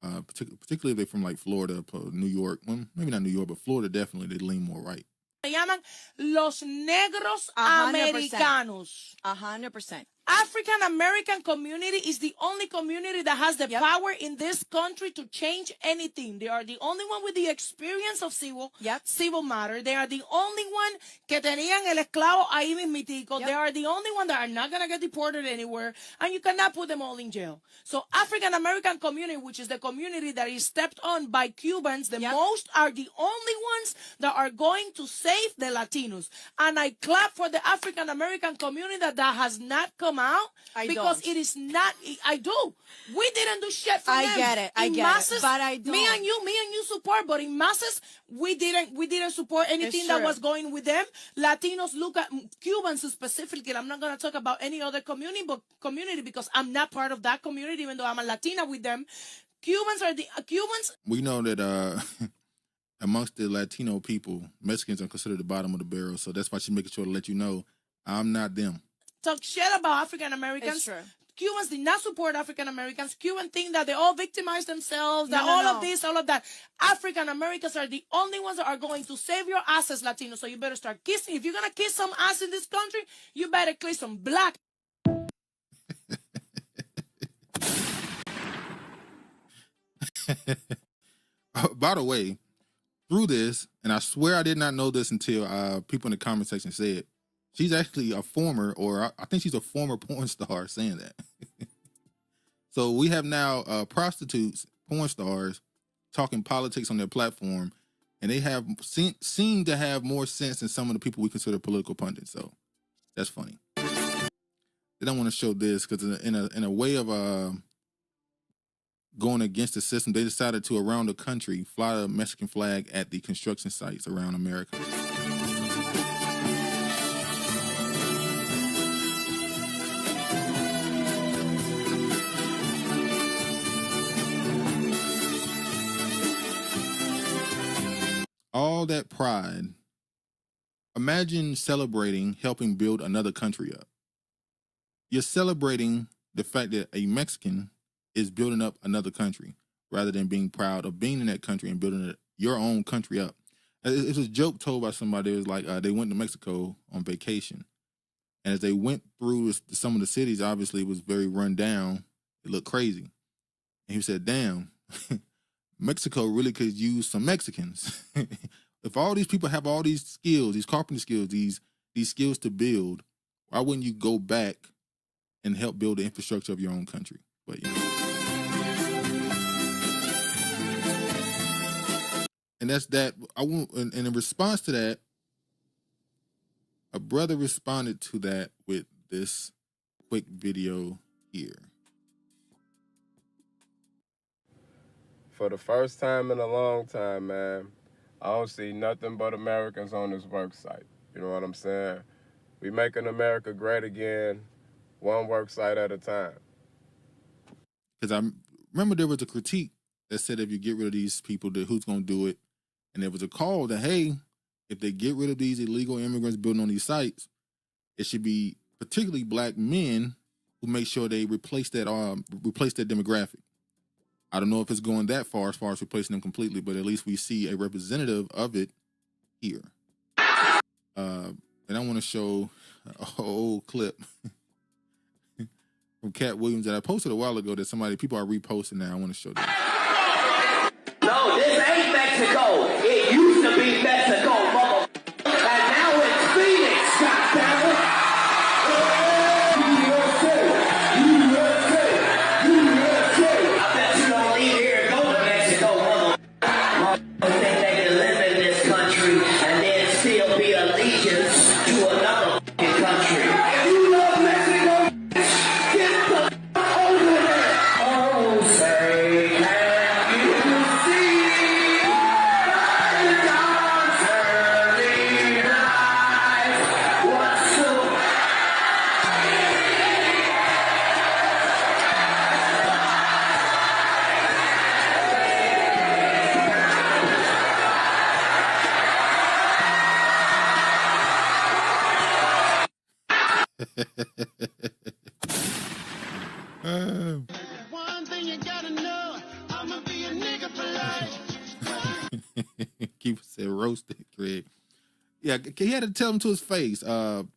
particularly if they're from like Florida, New York. Well, maybe not New York, but Florida definitely, they lean more right. Se llaman los negros americanos. 100%. African American community is the only community that has the power in this country to change anything. They are the only one with the experience of civil matter. They are the only one que tenían el esclavo ahí mismitico. They are the only one that are not going to get deported anywhere, and you cannot put them all in jail. So African American community, which is the community that is stepped on by Cubans, the most are the only ones that are going to save the Latinos. And I clap for the African American community that has not come out because it is not. I do. We didn't do shit for them. I get it. I get it. But I don't. Me and you support, but in masses, we didn't support anything that was going with them. Latinos look at Cubans specifically. I'm not gonna talk about any other community because I'm not part of that community, even though I'm a Latina with them. Cubans are the Cubans. We know that amongst the Latino people, Mexicans are considered the bottom of the barrel. So that's why she's making sure to let you know I'm not them. Talk shit about African Americans. Cubans did not support African Americans. Cubans think that they all victimize themselves, that of this, all of that. African Americans are the only ones that are going to save your asses, Latinos. So you better start kissing. If you're going to kiss some ass in this country, you better kiss some black. By the way, through this, and I swear I did not know this until people in the comment section said, she's actually a former, or I think she's a former porn star saying that. So we have now prostitutes, porn stars, talking politics on their platform, and they have seem to have more sense than some of the people we consider political pundits. So that's funny. They don't want to show this because in a way of going against the system, they decided to, around the country, fly the Mexican flag at the construction sites around America. All that pride. Imagine celebrating helping build another country up. You're celebrating the fact that a Mexican is building up another country rather than being proud of being in that country and building your own country up. It was a joke told by somebody. It was like they went to Mexico on vacation. And as they went through some of the cities, obviously it was very run down. It looked crazy. And he said, damn, Mexico really could use some Mexicans. If all these people have all these skills, these carpentry skills, these skills to build, why wouldn't you go back and help build the infrastructure of your own country? But you know. And that's that. And in response to that, a brother responded to that with this quick video here. For the first time in a long time, man, I don't see nothing but Americans on this work site. You know what I'm saying? We making America great again, one work site at a time. Because I remember there was a critique that said if you get rid of these people, who's going to do it? And there was a call that, hey, if they get rid of these illegal immigrants building on these sites, it should be particularly black men who make sure they replace that demographic. I don't know if it's going that far as replacing them completely, but at least we see a representative of it here. And I want to show an old clip from Cat Williams that I posted a while ago that people are reposting now. I want to show this. No, this ain't Mexico. It used to be Mexico, mother. And now it's Phoenix, goddammit. I bet you don't leave here and go to Mexico, mother. Think they can live in this country and then still be allegiance to another country. If you love Mexico, get the over there. Oh, say, can you see? One thing you gotta know, I'ma be a nigga for life. Keep said roasted, Craig. Yeah, he had to tell him to his face. And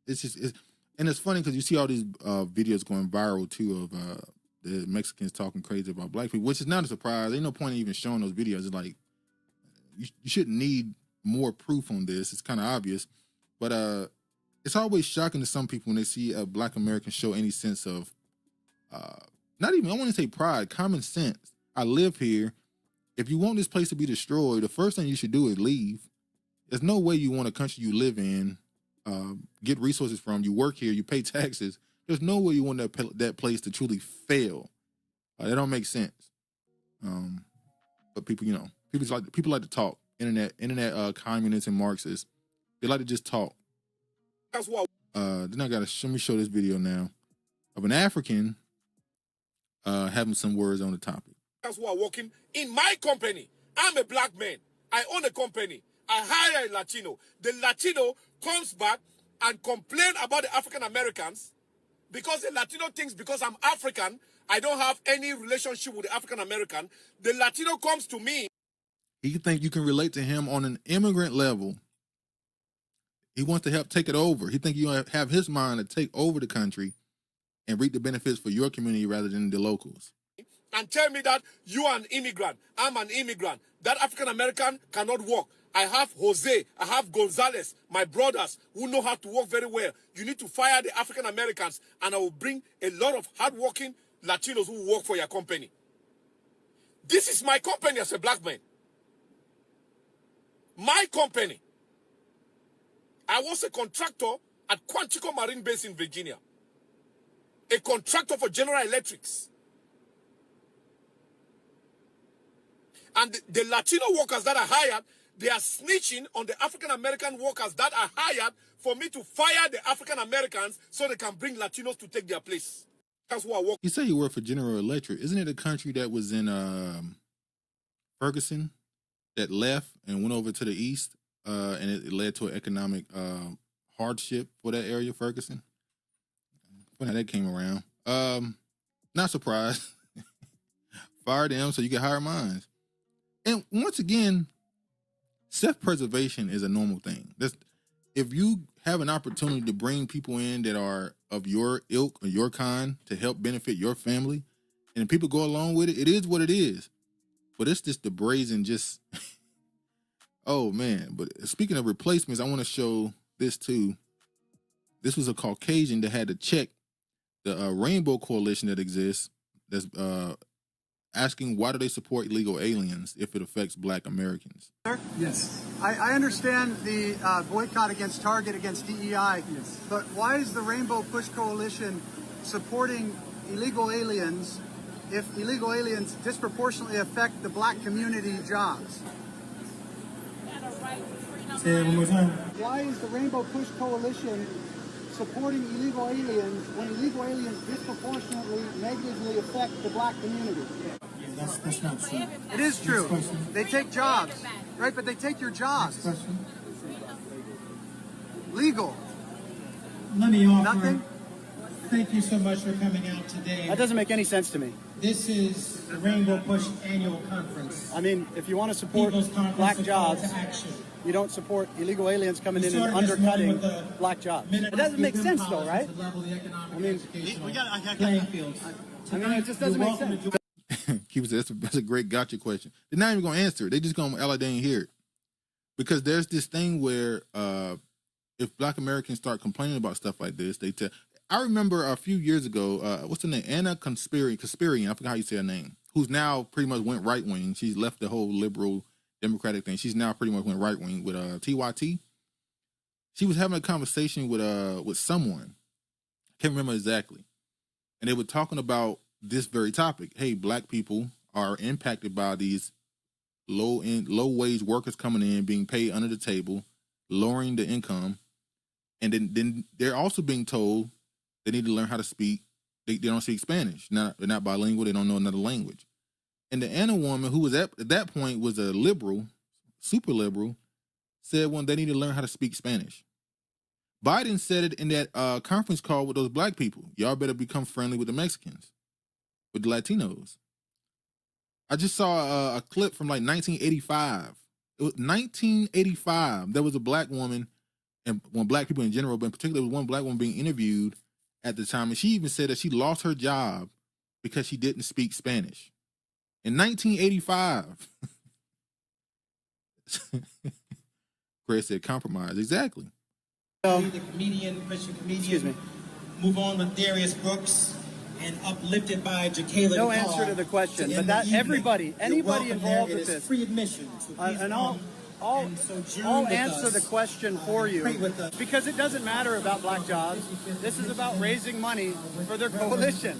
it's funny because you see all these videos going viral too of the Mexicans talking crazy about black people, which is not a surprise. Ain't no point in even showing those videos. It's like you shouldn't need more proof on this. It's kind of obvious, but it's always shocking to some people when they see a black American show any sense of not even, I want to say pride, common sense. I live here. If you want this place to be destroyed, the first thing you should do is leave. There's no way you want a country you live in, get resources from, you work here, you pay taxes. There's no way you want that place to truly fail. That don't make sense. But people, people like to talk. Internet communists and Marxists, they like to just talk. That's what. Then let me show this video now of an African having some words on the topic. That's who are working in my company. I'm a black man. I own a company. I hire a Latino. The Latino comes back and complain about the African Americans because the Latino thinks because I'm African, I don't have any relationship with the African American. The Latino comes to me. He think you can relate to him on an immigrant level. He wants to help take it over. He think you have his mind to take over the country and reap the benefits for your community rather than the locals. and tell me that you are an immigrant, I'm an immigrant, that African American cannot work. I have Jose, I have Gonzalez, my brothers who know how to work very well. You need to fire the African Americans, and I will bring a lot of hardworking Latinos who work for your company. This is my company as a black man. My company. I was a contractor at Quantico Marine Base in Virginia. A contractor for General Electrics. And the Latino workers that are hired, they are snitching on the African American workers that are hired for me to fire the African Americans so they can bring Latinos to take their place. That's who I work. You say you work for General Electric. Isn't it a country that was in Ferguson that left and went over to the east, and it led to an economic hardship for that area, Ferguson? When that came around, not surprised. Fire them so you can hire minds. And once again, self-preservation is a normal thing. If you have an opportunity to bring people in that are of your ilk or your kind to help benefit your family, and people go along with it, it is what it is. But it's just the brazen oh man. But speaking of replacements, I want to show this too. This was a Caucasian that had to check the Rainbow Coalition that exists that's asking why do they support illegal aliens if it affects black Americans. Yes. I understand the boycott against Target, against DEI, yes. But why is the Rainbow Push Coalition supporting illegal aliens if illegal aliens disproportionately affect the black community jobs? Say it one more time. Why is the Rainbow Push Coalition supporting illegal aliens when illegal aliens disproportionately negatively affect the black community? Yeah, that's not true. It is true. They take jobs, right? But they take your jobs. Next question. Legal. Let me offer. Nothing. Thank you so much for coming out today. That doesn't make any sense to me. This is the Rainbow Push Annual Conference. I mean, if you want to support black jobs, you don't support illegal aliens coming in and undercutting black jobs. It doesn't make sense, though, right? I mean, playing fields. I mean, it just doesn't make sense. Cuba said, that's a great gotcha question. They're not even going to answer it. They just going to act they ain't hear it. Because there's this thing where if black Americans start complaining about stuff like this, they tell. I remember a few years ago, what's her name? Anna Conspirian, I forgot how you say her name, who's now pretty much went right-wing. She's left the whole liberal Democratic thing. She's now pretty much went right-wing with TYT. She was having a conversation with someone. Can't remember exactly. And they were talking about this very topic. Hey, black people are impacted by these low-wage workers coming in, being paid under the table, lowering the income. And then they're also being told they need to learn how to speak. They don't speak Spanish. They're not bilingual. They don't know another language. And the Anna woman, who was at that point was a liberal, super liberal, said, well, they need to learn how to speak Spanish. Biden said it in that conference call with those black people. Y'all better become friendly with the Mexicans, with the Latinos. I just saw a clip from like 1985. It was 1985. There was a black woman, and black people in general, but in particular, there was one black woman being interviewed at the time, and she even said that she lost her job because she didn't speak Spanish. In 1985. Chris said compromise. Exactly. The Christian comedian, move on with Darius Brooks, and uplifted by Jacqueline. No answer to the question, but that anybody involved with this, free admission. And I'll answer the question for you, because it doesn't matter about black jobs. This is about raising money for their coalition.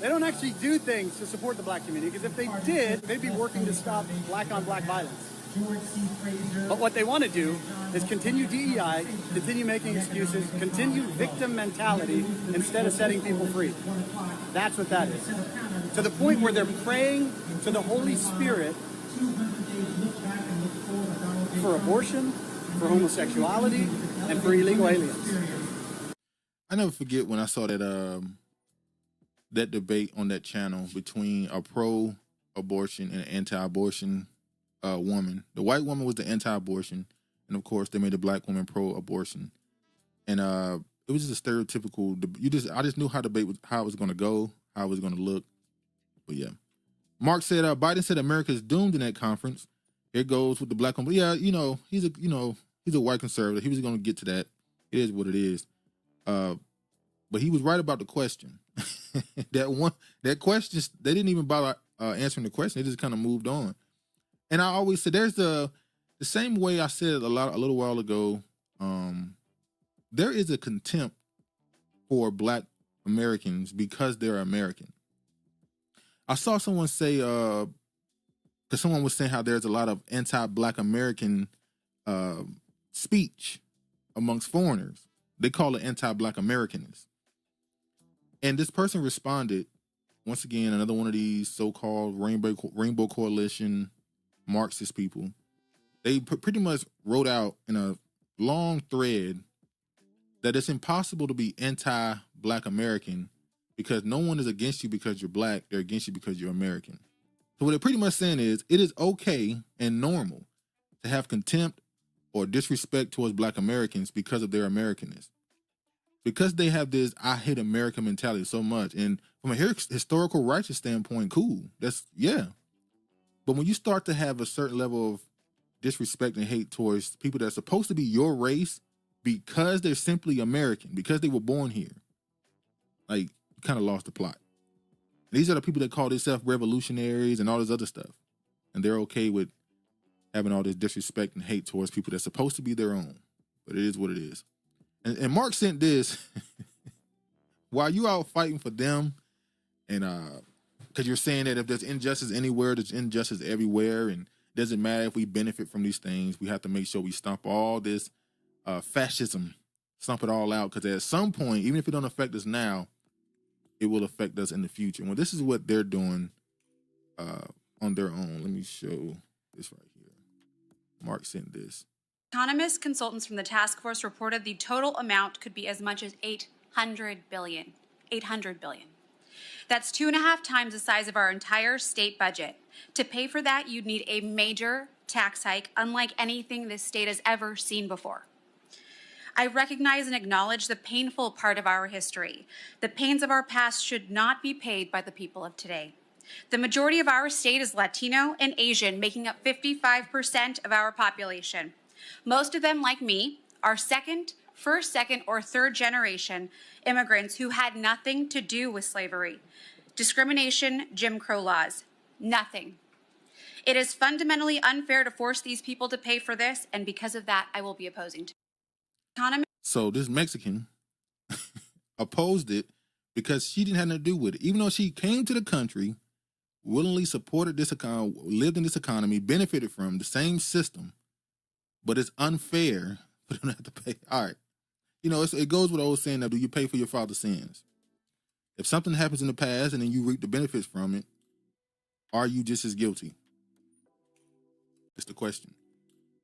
They don't actually do things to support the black community, because if they did, they'd be working to stop black-on-black violence. But what they want to do is continue DEI, continue making excuses, continue victim mentality instead of setting people free. That's what that is. To the point where they're praying to the Holy Spirit for abortion, for homosexuality, and for illegal aliens. I never forget when I saw that that debate on that channel between a pro-abortion and an anti-abortion woman. The white woman was the anti-abortion, and of course they made the black woman pro-abortion. And it was just a stereotypical. I just knew how it was going to go, how it was going to look. But yeah. Mark said, Biden said America is doomed in that conference. Here goes with the black one. Yeah, he's a white conservative. He was going to get to that. It is what it is. But he was right about the question. that question, they didn't even bother answering the question. They just kind of moved on. And I always said, there's the same way I said a little while ago. There is a contempt for black Americans because they're American. I saw someone say, because someone was saying how there's a lot of anti-black American speech amongst foreigners. They call it anti-black Americanism. And this person responded, once again, another one of these so-called Rainbow Coalition Marxist people. They pretty much wrote out in a long thread that it's impossible to be anti-black American because no one is against you because you're black. They're against you because you're American. So what they're pretty much saying is it is okay and normal to have contempt or disrespect towards black Americans because of their Americanness. Because they have this I hate America mentality so much. And from a historical righteous standpoint, cool. Yeah. But when you start to have a certain level of disrespect and hate towards people that are supposed to be your race because they're simply American, because they were born here, like, you kind of lost the plot. These are the people that call themselves revolutionaries and all this other stuff. And they're okay with having all this disrespect and hate towards people that's supposed to be their own. But it is what it is. And Mark sent this while you out fighting for them, and because you're saying that if there's injustice anywhere, there's injustice everywhere, and it doesn't matter if we benefit from these things, we have to make sure we stomp all this fascism, stomp it all out, because at some point, even if it don't affect us now, it will affect us in the future. Well, this is what they're doing on their own. Let me show this right here. Mark sent this. Economists, consultants from the task force reported the total amount could be as much as $800 billion. $800 billion. That's 2.5 times the size of our entire state budget. To pay for that, you'd need a major tax hike, unlike anything this state has ever seen before. I recognize and acknowledge the painful part of our history. The pains of our past should not be paid by the people of today. The majority of our state is Latino and Asian, making up 55% of our population. Most of them, like me, are first, second, or third generation immigrants who had nothing to do with slavery, discrimination, Jim Crow laws, nothing. It is fundamentally unfair to force these people to pay for this, and because of that, I will be opposing it. So this Mexican opposed it because she didn't have nothing to do with it. Even though she came to the country, willingly supported this economy, lived in this economy, benefited from the same system, but it's unfair for them to have to pay. All right. It goes with the old saying that, do you pay for your father's sins? If something happens in the past and then you reap the benefits from it, are you just as guilty? That's the question.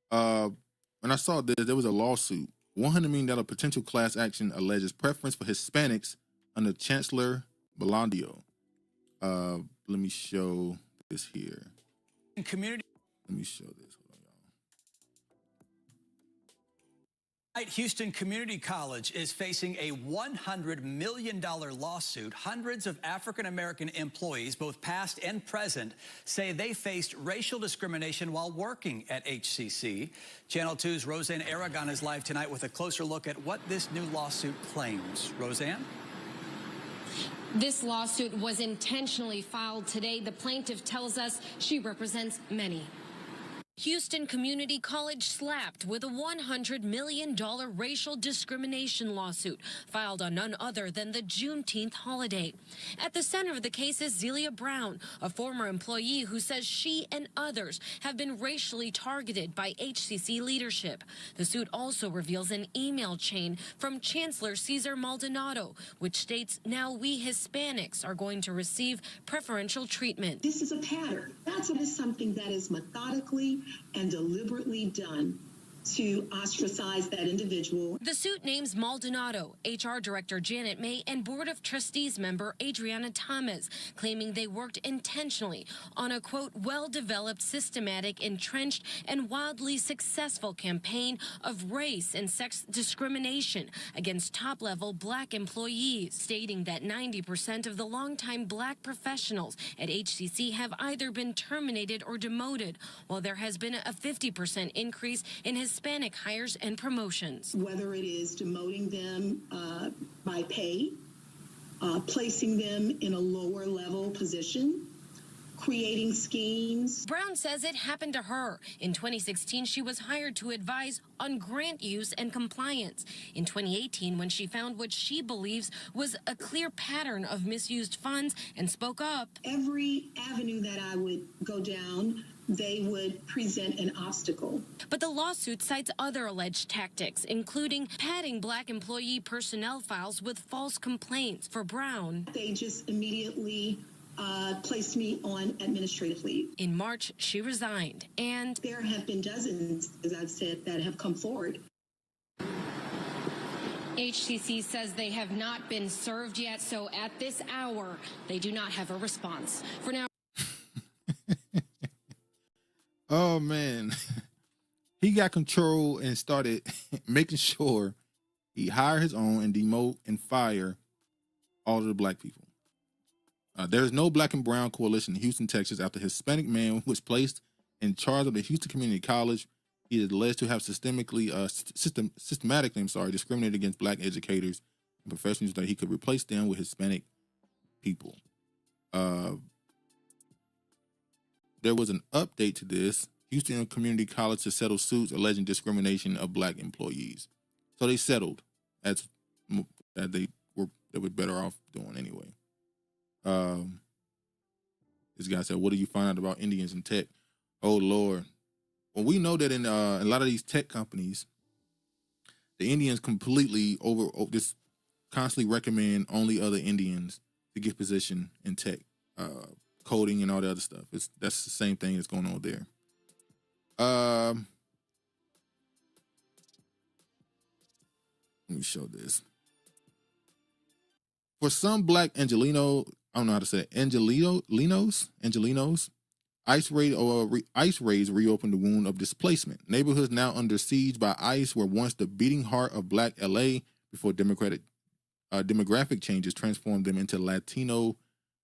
When I saw this, there was a lawsuit. $100 million potential class action alleges preference for Hispanics under Chancellor Bolaño. Let me show this here. Let me show this. Houston Community College is facing a $100 million lawsuit. Hundreds of African-American employees, both past and present, say they faced racial discrimination while working at HCC. Channel 2's Roseanne Aragon is live tonight with a closer look at what this new lawsuit claims. Roseanne? This lawsuit was intentionally filed today. The plaintiff tells us she represents many. Houston Community College slapped with a $100 million racial discrimination lawsuit filed on none other than the Juneteenth holiday. At the center of the case is Zelia Brown, a former employee who says she and others have been racially targeted by HCC leadership. The suit also reveals an email chain from Chancellor Cesar Maldonado, which states now we Hispanics are going to receive preferential treatment. This is a pattern. That's something that is methodically and deliberately done to ostracize that individual. The suit names Maldonado, HR Director Janet May, and Board of Trustees member Adriana Thomas, claiming they worked intentionally on a, quote, well-developed, systematic, entrenched, and wildly successful campaign of race and sex discrimination against top-level black employees, stating that 90% of the longtime black professionals at HCC have either been terminated or demoted, while there has been a 50% increase in Hispanic hires and promotions. Whether it is demoting them by pay, placing them in a lower level position, creating schemes. Brown says it happened to her. In 2016, she was hired to advise on grant use and compliance. In 2018, when she found what she believes was a clear pattern of misused funds and spoke up. Every avenue that I would go down, they would present an obstacle. But the lawsuit cites other alleged tactics, including padding black employee personnel files with false complaints. For Brown, they just immediately placed me on administrative leave. In March, she resigned, and there have been dozens, as I've said, that have come forward. HCC says they have not been served yet, so at this hour, they do not have a response. For now. Oh, man. He got control and started making sure he hired his own and demote and fire all of the black people. There is no black and brown coalition in Houston, Texas, after a Hispanic man was placed in charge of the Houston Community College. He is alleged to have systematically discriminated against black educators and professionals that he could replace them with Hispanic people. There was an update to this. Houston Community College has settled suits alleging discrimination of black employees. So they settled as they were better off doing anyway. This guy said, what do you find out about Indians in tech? Oh, Lord. Well, we know that in a lot of these tech companies, the Indians completely just constantly recommend only other Indians to get position in tech, coding and all the other stuff. That's the same thing that's going on there. Let me show this. For some black Angelinos, ICE raids reopened the wound of displacement. Neighborhoods now under siege by ICE were once the beating heart of black LA before demographic changes transformed them into Latino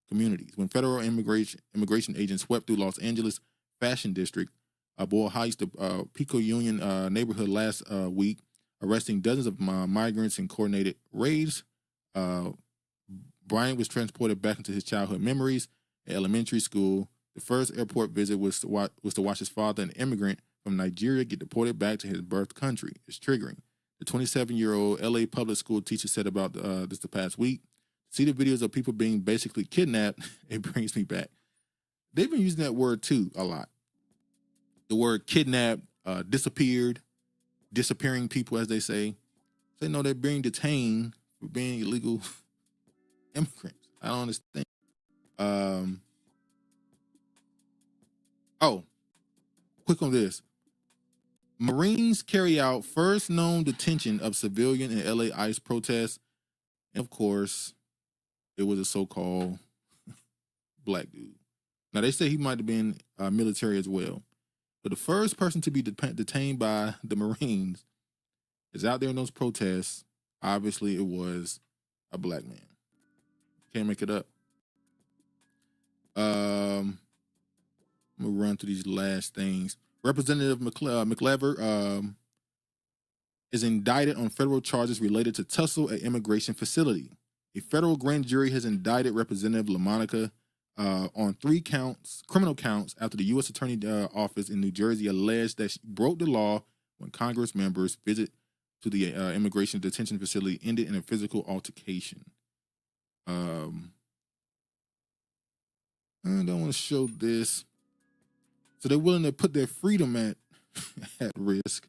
communities. When federal immigration agents swept through Los Angeles fashion district, Boyle Heights, the Pico Union neighborhood last week, arresting dozens of migrants in coordinated raids, Bryant was transported back into his childhood memories at elementary school. The first airport visit was to watch his father, an immigrant from Nigeria, get deported back to his birth country. It's triggering. The 27-year-old LA public school teacher said about this the past week. See the videos of people being basically kidnapped, it brings me back. They've been using that word too a lot. The word kidnapped, disappeared, disappearing people, as they say. They know they're being detained for being illegal immigrants. I don't understand. Quick on this. Marines carry out first known detention of civilian in LA ICE protests. And of course, it was a so-called black dude. Now, they say he might have been military as well. But the first person to be detained by the Marines is out there in those protests. Obviously, it was a black man. Can't make it up. I'm gonna run through these last things. Representative McLever is indicted on federal charges related to tussle at immigration facility. A federal grand jury has indicted Representative LaMonica on 3 criminal counts, after the U.S. Attorney Office in New Jersey alleged that she broke the law when Congress members' visit to the immigration detention facility ended in a physical altercation. I don't want to show this. So they're willing to put their freedom at risk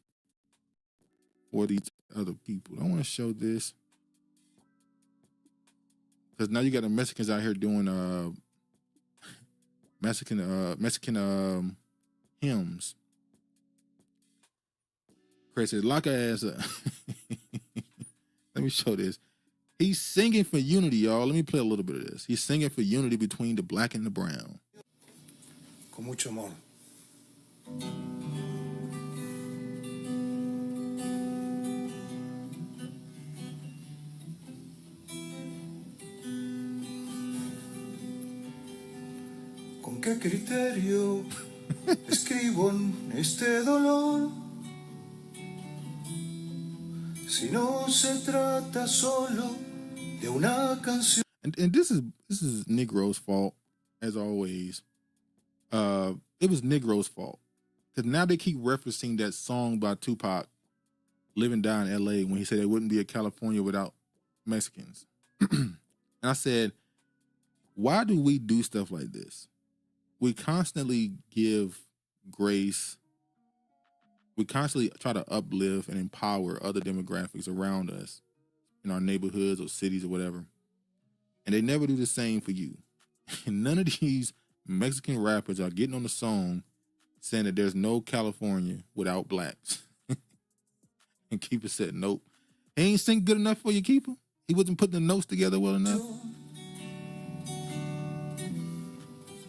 for these other people. I don't want to show this. Because now you got the Mexicans out here doing Mexican hymns. Chris said, lock her ass up. Let me show this. He's singing for unity, y'all. Let me play a little bit of this. He's singing for unity between the black and the brown. Con mucho amor. ¿Con qué criterio escribo en este dolor? Si no se trata solo de una canción. And this is Negro's fault, as always. It was Negro's fault. Because now they keep referencing that song by Tupac, Live and Die in L.A., when he said there wouldn't be a California without Mexicans. And I said, why do we do stuff like this? We constantly give grace. We constantly try to uplift and empower other demographics around us in our neighborhoods or cities or whatever. And they never do the same for you. And none of these Mexican rappers are getting on the song saying that there's no California without blacks. And Keeper said, nope. He ain't sing good enough for you, Keeper? He wasn't putting the notes together well enough?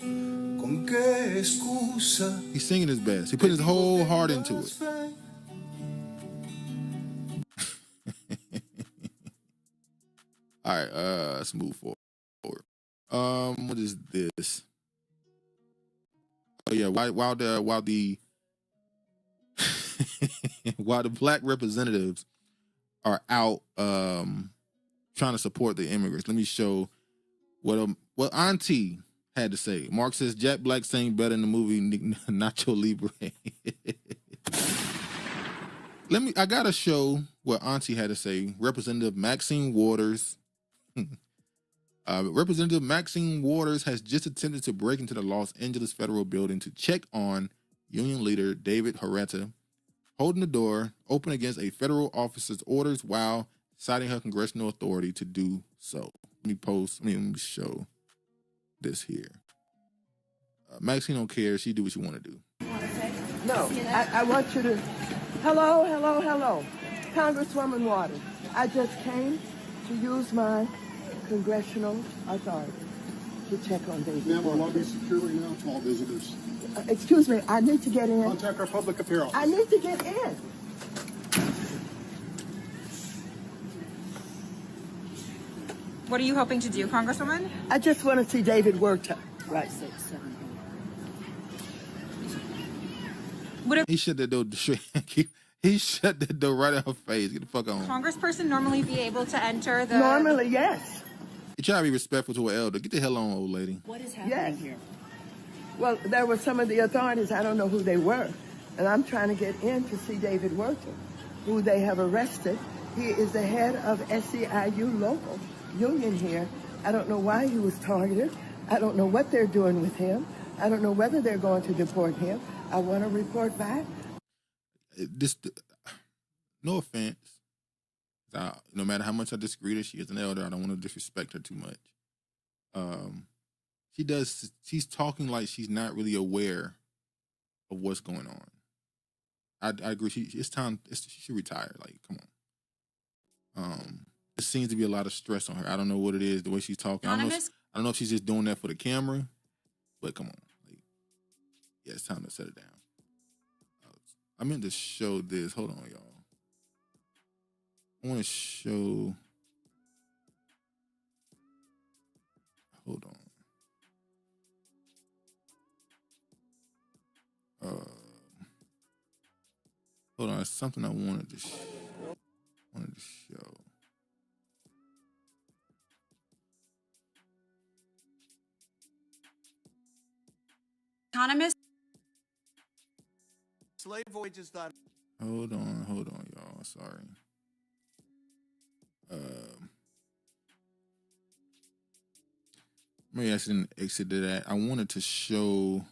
¿Con qué excusa? He's singing his best. He put his whole heart into it. All right, let's move forward. What is this? Oh yeah, while the while the black representatives are out trying to support the immigrants, let me show what Auntie had to say. Mark says Jack Black sang better in the movie Nacho Libre. I gotta show what Auntie had to say. Representative Maxine Waters. Representative Maxine Waters has just attempted to break into the Los Angeles federal building to check on union leader David Herrera, holding the door open against a federal officer's orders while citing her congressional authority to do so. Let me show this here. Maxine don't care. She do what she want to do. No, I want you to. Hello. Congresswoman Waters. I just came to use my congressional authority to check on David. Ma'am, our lobby is secure right now to all visitors. Excuse me, I need to get in. Contact our public affairs office. I need to get in. What are you hoping to do, Congresswoman? I just want to see David Huerta. Right. He shut that door straight. He shut that door right in her face. Get the fuck on. Congressperson normally be able to enter the... Normally, yes. You try to be respectful to an elder. Get the hell on, old lady. What is happening here? Well, there were some of the authorities. I don't know who they were. And I'm trying to get in to see David Huerta, who they have arrested. He is the head of SEIU local union here. I don't know why he was targeted. I don't know what they're doing with him. I don't know whether they're going to deport him. I want to report back. No offense. No matter how much I disagree that she is an elder, I don't want to disrespect her too much. She's talking like she's not really aware of what's going on. I agree. It's time. She should retire. Like, come on. There seems to be a lot of stress on her. I don't know what it is. The way she's talking. I don't know if she's just doing that for the camera. But come on. Yeah, it's time to set it down. I meant to show this. Hold on, y'all. I want to show. Hold on. Hold on. It's something I wanted to show. Economist. Slave voyages done. Hold on, y'all. Sorry. Maybe I shouldn't exit to that. I wanted to show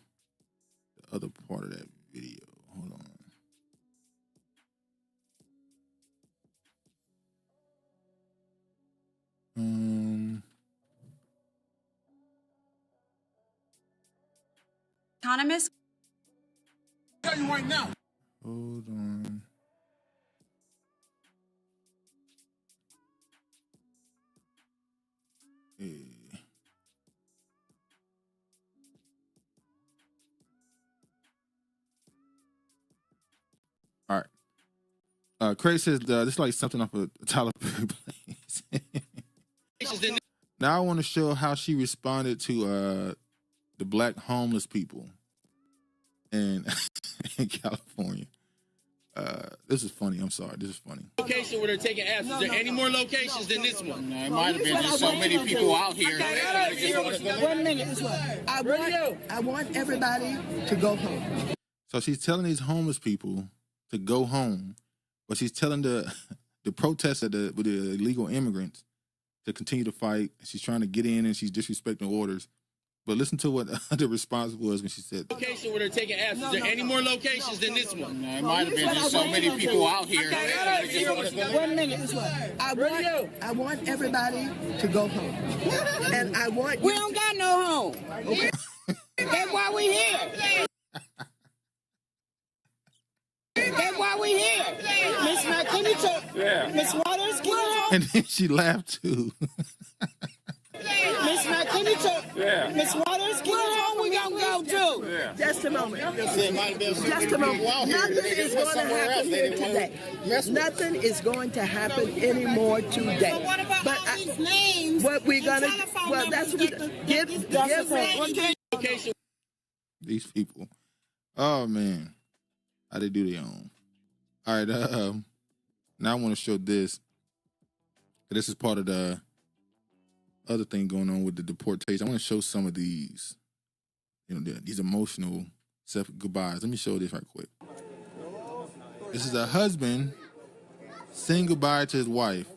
the other part of that video. Hold on. Economist. Tell you right now. Hold on. Craig says this is like something off a Tyler Perry place. Now I want to show how she responded to the black homeless people in in California. This is funny. I'm sorry. This is funny. Location where they're taking abs. Is there any more locations than this one? No, it might have been just so many people out here. 1 minute. I want everybody to go home. So she's telling these homeless people to go home, but she's telling the protesters with the illegal immigrants to continue to fight. She's trying to get in and she's disrespecting orders. But listen to what the response was when she said that. Location where they're taking abs. Is there any more locations than this one? No, it might have been just so many people out here. 1 minute. I want everybody to go home. And I want We don't got no home. Okay. That's why we here. That's why we here. Miss Mac, can you talk? Yeah. Miss Waters, can you talk? And then she laughed too. Miss Mac, can you talk? Yeah. Miss Waters, can you talk? We gonna go too. Yeah. Just a moment. Just a moment. Nothing is going to happen here today. Nothing is going to happen anymore today. So what about all these names? What we're going to, well, that's what, give These people. Oh, man. How they do their own. All right. Now I want to show this. This is part of the other thing going on with the deportation. I want to show some of these, these emotional goodbyes. Let me show this right quick. This is a husband saying goodbye to his wife.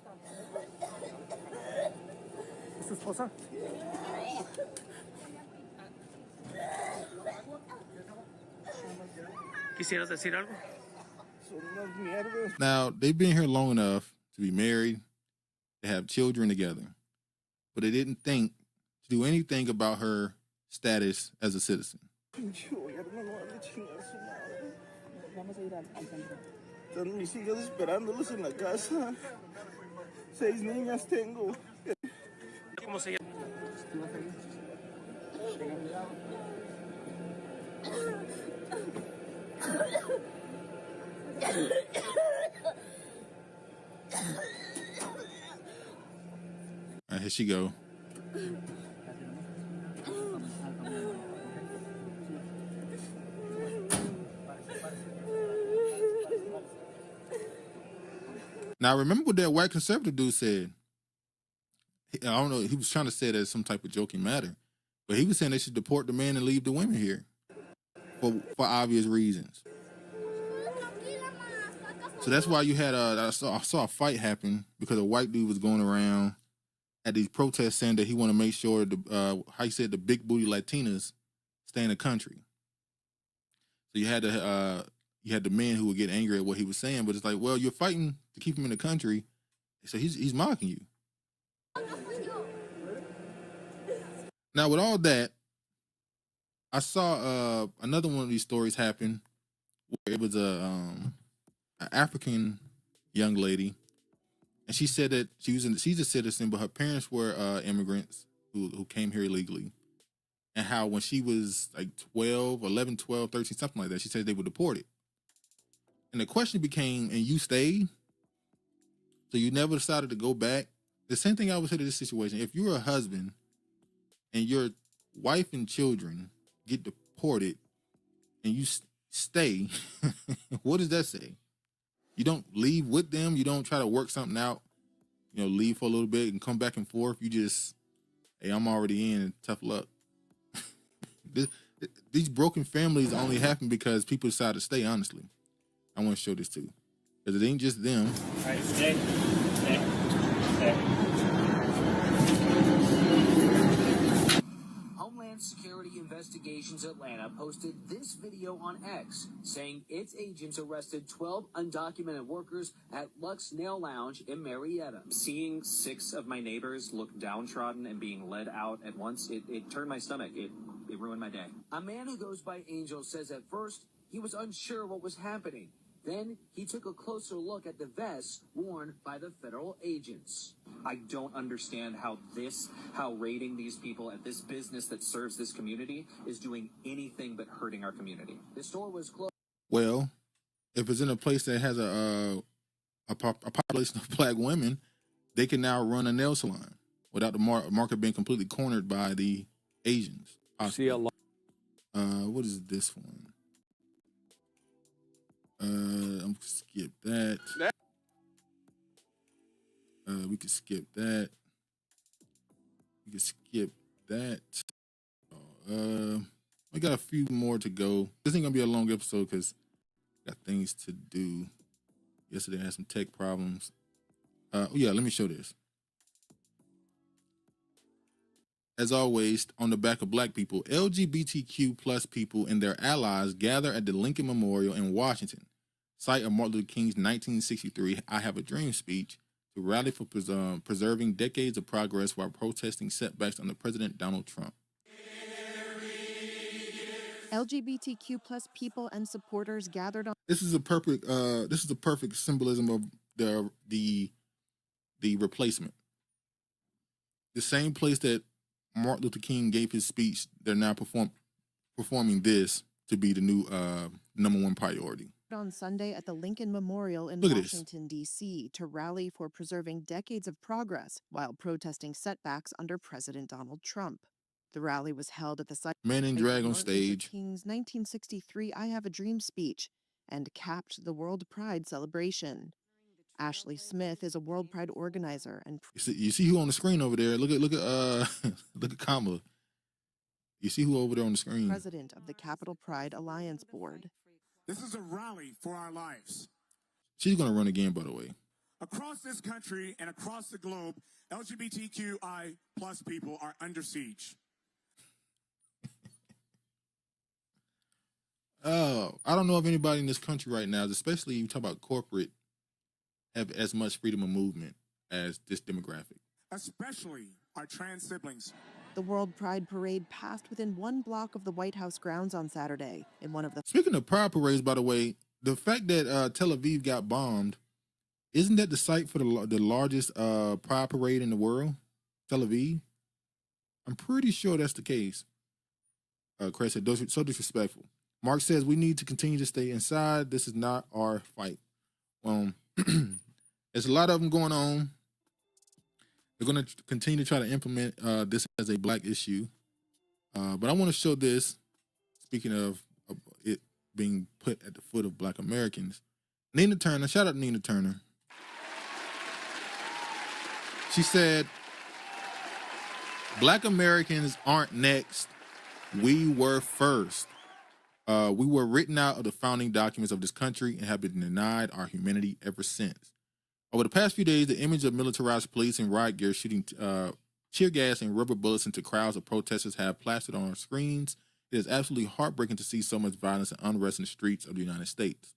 ¿Quisieras decir algo? Now, they've been here long enough to be married, to have children together, but they didn't think to do anything about her status as a citizen. Están mis hijas esperándolos en la casa. 6 niñas tengo. ¿Cómo se llama? All right, here she go. Now, remember what that white conservative dude said. I don't know. He was trying to say that as some type of joking matter, but he was saying they should deport the men and leave the women here for obvious reasons. So that's why you had I saw a fight happen because a white dude was going around at these protests saying that he want to make sure how he said the big booty Latinas stay in the country. So you had the men who would get angry at what he was saying, but it's like, well, you're fighting to keep him in the country, so he's mocking you. Now, with all that, I saw another one of these stories happen where it was an African young lady, and she said that she's a citizen, but her parents were immigrants who came here illegally, and how when she was like 11, 12, 13, something like that, she said they were deported. And the question became, and you stayed? So you never decided to go back? The same thing I would say to this situation. If you're a husband and your wife and children get deported and you stay, what does that say? You don't leave with them. You don't try to work something out, leave for a little bit and come back and forth. You just, hey, I'm already in, tough luck. These broken families only happen because people decide to stay, honestly. I want to show this too. Because it ain't just them. All right, stay. Homeland Security Investigations Atlanta posted this video on X, saying its agents arrested 12 undocumented workers at Lux Nail Lounge in Marietta. Seeing 6 of my neighbors look downtrodden and being led out at once, it turned my stomach. It ruined my day. A man who goes by Angel says at first he was unsure what was happening. Then he took a closer look at the vests worn by the federal agents. I don't understand how raiding these people at this business that serves this community is doing anything but hurting our community. The store was closed. Well, if it's in a place that has a population of black women, they can now run a nail salon without the market being completely cornered by the Asians. See a lot. What is this one? I'm gonna skip that. We can skip that. We can skip that. We got a few more to go. This ain't gonna be a long episode because got things to do. Yesterday I had some tech problems. Yeah, let me show this. As always, on the back of black people, LGBTQ plus people and their allies gather at the Lincoln Memorial in Washington, site of Martin Luther King's 1963 I Have a Dream speech, to rally for preserving decades of progress while protesting setbacks under President Donald Trump. LGBTQ plus people and supporters gathered on. This is a perfect symbolism of the replacement. The same place that Martin Luther King gave his speech, they're now performing this to be the new #1 priority. On Sunday at the Lincoln Memorial in Look at Washington, D.C. to rally for preserving decades of progress while protesting setbacks under President Donald Trump. The rally was held at the site Man in of drag on Martin Luther stage. King's 1963 I Have a Dream speech and capped the World Pride celebration. Ashley Smith is a World Pride organizer and You see who on the screen over there? Look at look at Kamala. You see who over there on the screen? president of the Capital Pride Alliance Board. This is a rally for our lives. She's gonna run again, by the way. Across this country and across the globe, LGBTQI plus people are under siege. Oh, I don't know if anybody in this country right now, especially you talk about corporate, have as much freedom of movement as this demographic. Especially our trans siblings. The World Pride Parade passed within 1 block of the White House grounds on Saturday in one of the... Speaking of pride parades, by the way, the fact that Tel Aviv got bombed, isn't that the site for the largest pride parade in the world? Tel Aviv? I'm pretty sure that's the case. Chris said, so disrespectful. Mark says, we need to continue to stay inside. This is not our fight. There's a lot of them going on. They're going to continue to try to implement this as a black issue. But I want to show this, speaking of it being put at the foot of black Americans. Nina Turner, shout out to Nina Turner. She said, black Americans aren't next. We were first. We were written out of the founding documents of this country and have been denied our humanity ever since. Over the past few days, the image of militarized police and riot gear shooting tear gas and rubber bullets into crowds of protesters have plastered on our screens. It is absolutely heartbreaking to see so much violence and unrest in the streets of the United States.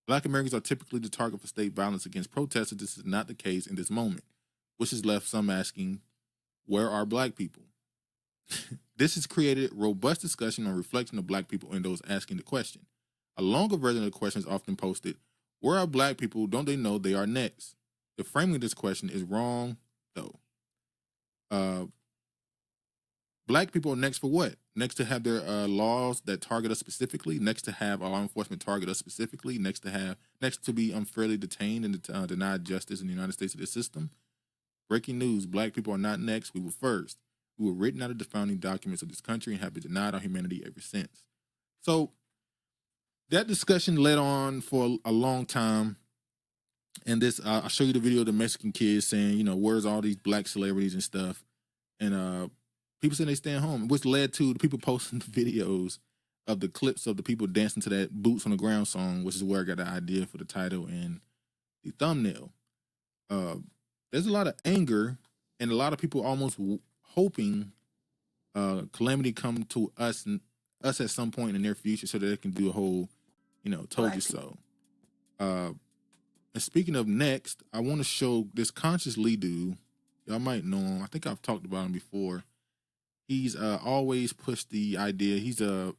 Black Americans are typically the target for state violence against protesters. This is not the case in this moment, which has left some asking, where are black people? This has created robust discussion on reflection of black people and those asking the question. A longer version of the question is often posted, where are black people? Don't they know they are next? The framing of this question is wrong, though. Black people are next for what? Next to have their laws that target us specifically, next to have law enforcement target us specifically, next to be unfairly detained and denied justice in the United States of this system. Breaking news, black people are not next, we were first. We were written out of the founding documents of this country and have been denied our humanity ever since. So that discussion led on for a long time. And this, I'll show you the video of the Mexican kids saying, you know, where's all these black celebrities and stuff? And people saying they staying home, which led to the people posting the videos of the clips of the people dancing to that Boots on the Ground song, which is where I got the idea for the title and the thumbnail. There's a lot of anger and a lot of people almost hoping calamity come to us at some point in the near future so that they can do a whole, you know, told you so. And speaking of next, I want to show this Conscious Lee dude. Y'all might know him. I think I've talked about him before. He's always pushed the idea. He's the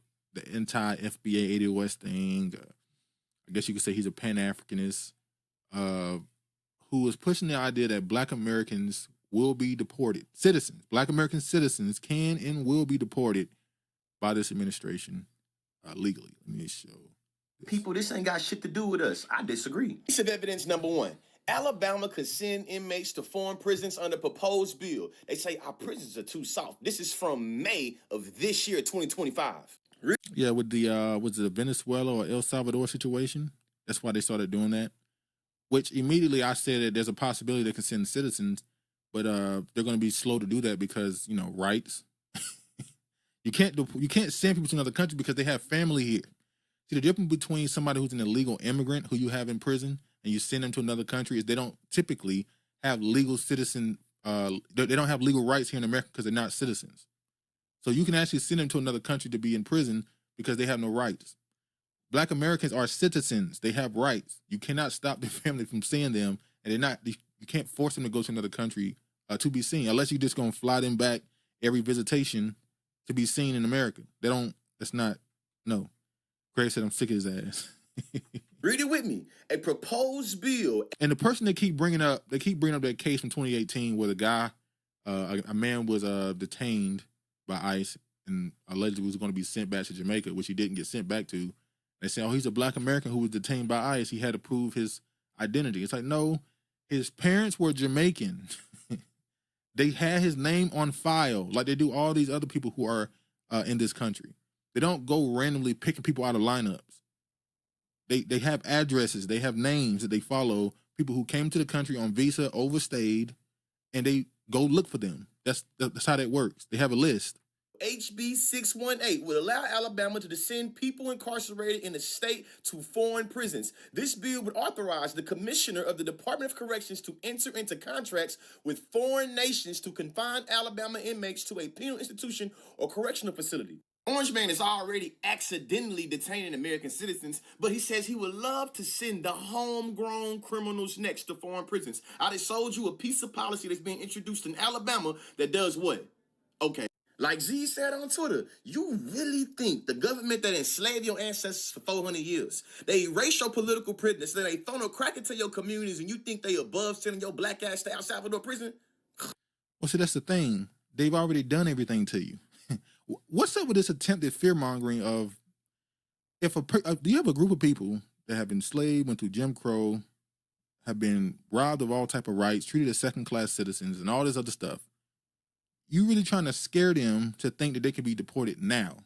anti-FBA 80 West thing. I guess you could say he's a Pan-Africanist who is pushing the idea that black Americans will be deported. Citizens, black American citizens can and will be deported by this administration legally. Let me show People, this ain't got shit to do with us. I disagree. Piece of evidence number one. Alabama could send inmates to foreign prisons under proposed bill. They say our prisons are too soft. This is from May of this year, 2025. Yeah, with the was it Venezuela or El Salvador situation? That's why they started doing that. Which immediately I said that there's a possibility they can send citizens, but they're going to be slow to do that because, you know, rights. You can't send people to another country because they have family here. See, the difference between somebody who's an illegal immigrant who you have in prison and you send them to another country is they don't typically have legal citizen. They don't have legal rights here in America because they're not citizens. So you can actually send them to another country to be in prison because they have no rights. Black Americans are citizens. They have rights. You cannot stop their family from seeing them, and you can't force them to go to another country to be seen unless you're just going to fly them back every visitation to be seen in America. No. Craig said I'm sick of his ass. Read it with me. A proposed bill. And the person they keep bringing up that case from 2018 where the guy, a man was detained by ICE and allegedly was going to be sent back to Jamaica, which he didn't get sent back to. They say, oh, he's a Black American who was detained by ICE. He had to prove his identity. It's like, no, his parents were Jamaican. They had his name on file like they do all these other people who are in this country. They don't go randomly picking people out of lineups. They have addresses. They have names that they follow, people who came to the country on visa, overstayed, and they go look for them. That's how that works. They have a list. HB 618 would allow Alabama to send people incarcerated in the state to foreign prisons. This bill would authorize the commissioner of the Department of Corrections to enter into contracts with foreign nations to confine Alabama inmates to a penal institution or correctional facility. Orange Man is already accidentally detaining American citizens, but he says he would love to send the homegrown criminals next to foreign prisons. I just sold you a piece of policy that's being introduced in Alabama that does what? Okay. Like Z said on Twitter, you really think the government that enslaved your ancestors for 400 years, they erase your political prisoners, then they throw no crack into your communities, and you think they above sending your black ass to El Salvador prison? Well, see, that's the thing. They've already done everything to you. What's up with this attempted fear-mongering of do you have a group of people that have been enslaved, went through Jim Crow, have been robbed of all type of rights, treated as second-class citizens, and all this other stuff? You really trying to scare them to think that they can be deported now.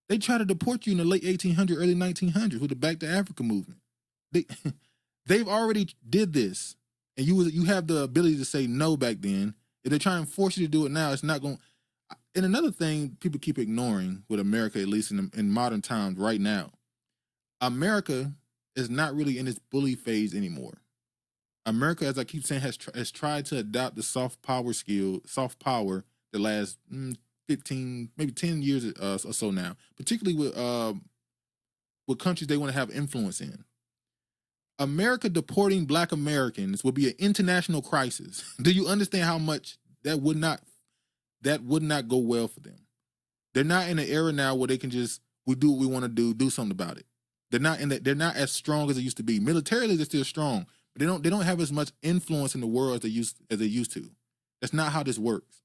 They try to deport you in the late 1800s, early 1900s with the Back to Africa movement. They've already did this, and you have the ability to say no back then. If they're trying to force you to do it now, it's not going. And another thing people keep ignoring with America, at least in modern times right now, America is not really in its bully phase anymore. America, as I keep saying, has tried to adopt the soft power the last 15, maybe 10 years or so now, particularly with countries they want to have influence in. America deporting Black Americans would be an international crisis. Do you understand how much that would not go well for them? They're not in an era now where they can just, we do what we want to do something about it. They're not as strong as they used to be. Militarily, they're still strong. They don't have as much influence in the world as they used to. That's not how this works.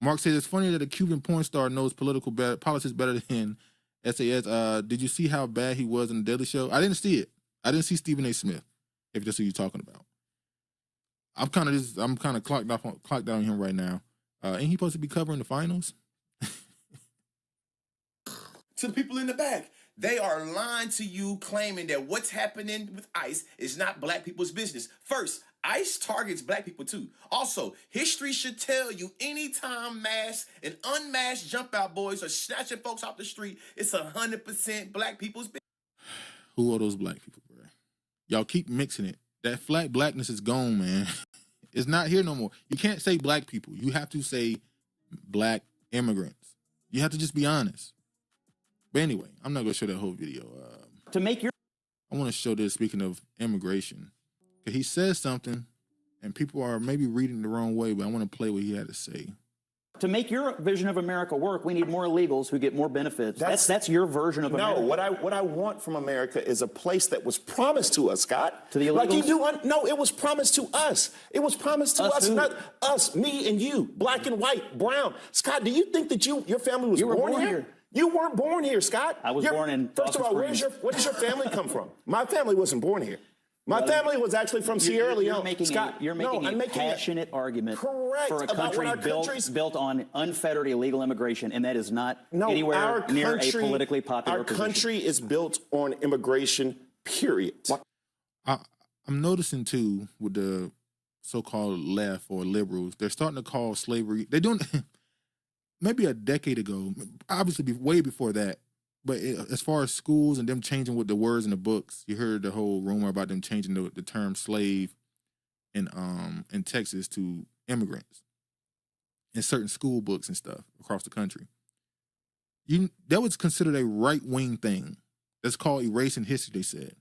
Mark says it's funny that a Cuban porn star knows politics better than SAS. Did you see how bad he was in the Daily Show? I didn't see it. I didn't see Stephen A. Smith. If that's who you're talking about, I'm kind of clocked out on him right now. Ain't he supposed to be covering the finals? To the people in the back, they are lying to you, claiming that what's happening with ICE is not Black people's business. First, ICE targets Black people too. Also, history should tell you anytime masked and unmasked jump out boys are snatching folks off the street, it's 100% Black people's business. Who are those Black people, bro? Y'all keep mixing it. That flat blackness is gone, man. It's not here no more. You can't say Black people. You have to say Black immigrants. You have to just be honest. But anyway, I'm not going to show that whole video. I want to show this, speaking of immigration. He says something, and people are maybe reading the wrong way, but I want to play what he had to say. To make your vision of America work, we need more illegals who get more benefits. That's your version of America. No, what I want from America is a place that was promised to us, Scott. To the illegals? Like you do. No, it was promised to us. It was promised to us, not us, me and you, Black and white, brown. Scott, do you think that your family was born here? You weren't born here, Scott. I was born in First of all, where does your family come from? My family wasn't born here. My family was actually from Sierra Leone. You're making a passionate argument for a country built on unfettered illegal immigration, and that is not anywhere near a politically popular position. Our country is built on immigration, period. I'm noticing, too, with the so-called left or liberals, they're starting to call slavery, they're doing, maybe a decade ago, obviously way before that, but as far as schools and them changing with the words in the books, you heard the whole rumor about them changing the term slave in Texas to immigrants in certain school books and stuff across the country. That was considered a right-wing thing. That's called erasing history, they said.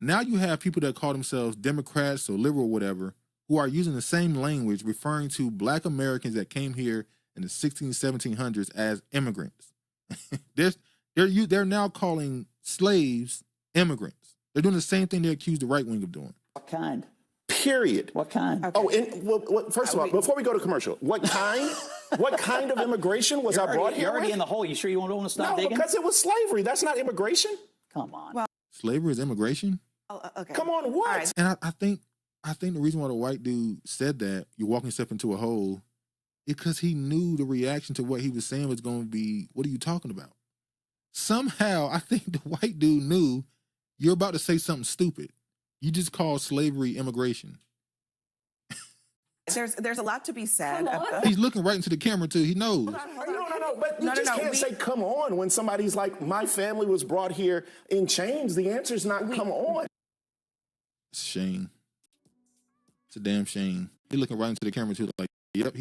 Now you have people that call themselves Democrats or liberal or whatever who are using the same language referring to Black Americans that came here in the 1700s as immigrants. They're now calling slaves immigrants. They're doing the same thing they accused the right wing of doing. What kind? Period. What kind? Okay. Oh, and first of all, before we go to commercial, what kind? What kind of immigration was I brought here? You're already in the hole. You sure you don't want to stop digging? No, because it was slavery. That's not immigration. Come on. Well, slavery is immigration? Okay. Come on, what? Right. And I think the reason why the white dude said that, you're walking yourself into a hole, is because he knew the reaction to what he was saying was going to be, what are you talking about? Somehow, I think the white dude knew you're about to say something stupid. You just called slavery immigration. There's a lot to be said. He's looking right into the camera, too. He knows. No, but you can't say come on when somebody's like, my family was brought here in chains. The answer's not come on. It's a shame. It's a damn shame. He's looking right into the camera, too, like, yep.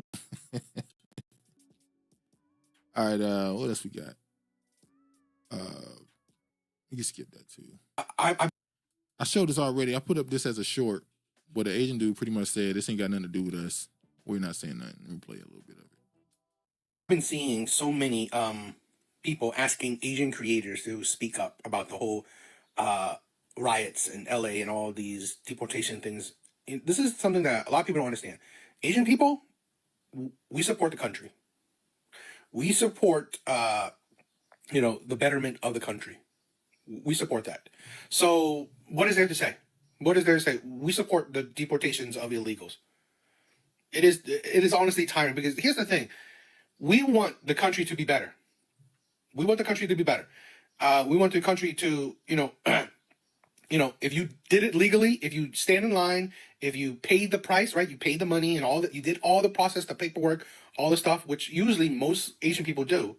All right, what else we got? You can skip that, too. I showed this already. I put up this as a short. But the Asian dude pretty much said, this ain't got nothing to do with us. We're not saying nothing. Let me play a little bit of it. I've been seeing so many people asking Asian creators to speak up about the whole riots in LA and all these deportation things. This is something that a lot of people don't understand. Asian people, we support the country. We support, the betterment of the country. We support that. So what is there to say? What is there to say? We support the deportations of illegals. It is honestly tiring because here's the thing. We want the country to be better. We want the country to be better. We want the country to, if you did it legally, if you stand in line, if you paid the price, right? You paid the money and all that, you did all the process, the paperwork, all the stuff, which usually most Asian people do.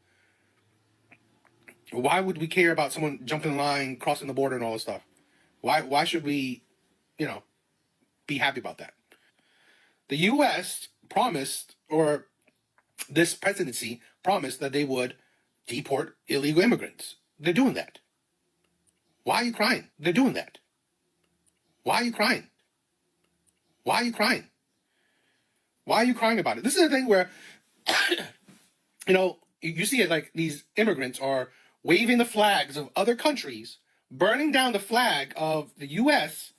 Why would we care about someone jumping in line, crossing the border and all this stuff? Why should we, be happy about that? The U.S. promised, or this presidency promised, that they would deport illegal immigrants. They're doing that. Why are you crying? They're doing that. Why are you crying? Why are you crying? Why are you crying about it? This is the thing where, you see it like these immigrants are waving the flags of other countries, burning down the flag of the U.S.,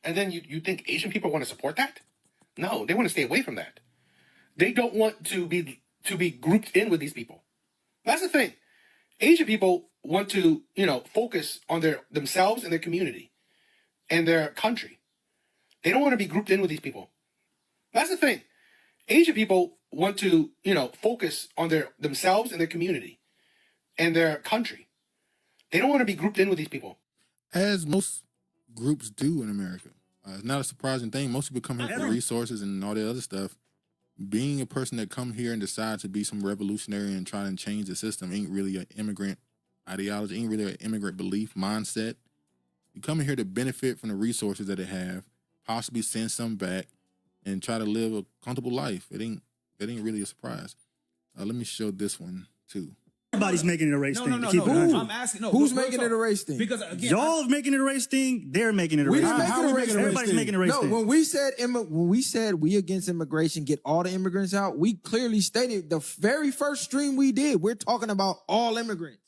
and then you think Asian people want to support that? No, they want to stay away from that. They don't want to be grouped in with these people. That's the thing. Asian people want to, focus on themselves and their community and their country. They don't want to be grouped in with these people. That's the thing. Asian people want to, focus on themselves and their community and their country. They don't want to be grouped in with these people. As most groups do in America. It's not a surprising thing. Most people come here for resources and all that other stuff. Being a person that come here and decide to be some revolutionary and try to change the system ain't really an immigrant ideology, ain't really an immigrant belief mindset. You come here to benefit from the resources that they have, possibly send some back, and try to live a comfortable life. That ain't really a surprise. Let me show this one too. Everybody's making it a race thing. I'm asking. Who's making it a race thing? Because again, y'all making it a race thing. They're making it a race thing. Everybody's making it a race thing. No, when we said we against immigration, get all the immigrants out, we clearly stated the very first stream we did, we're talking about all immigrants.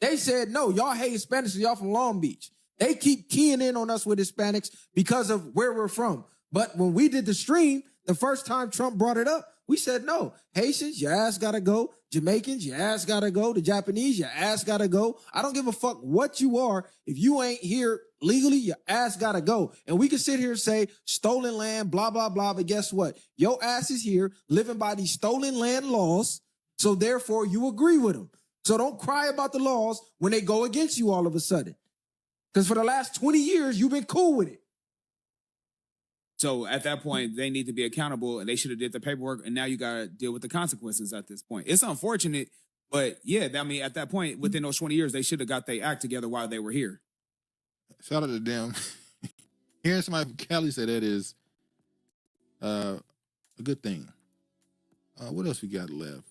They said, no, y'all hate Hispanics, so y'all from Long Beach. They keep keying in on us with Hispanics because of where we're from. But when we did the stream, the first time Trump brought it up, We said no. Haitians, your ass gotta go. Jamaicans, your ass gotta go. The Japanese, your ass gotta go. I don't give a fuck what you are. If you ain't here legally, your ass gotta go. And we can sit here and say stolen land, blah, blah, blah. But guess what? Your ass is here living by these stolen land laws. So therefore you agree with them. So don't cry about the laws when they go against you all of a sudden. Because for the last 20 years, you've been cool with it. So at that point, they need to be accountable, and they should have did the paperwork, and now you got to deal with the consequences at this point. It's unfortunate, but yeah, I mean, at that point, within those 20 years, they should have got their act together while they were here. Shout out to them. Hearing somebody from Cali say that is a good thing. What else we got left?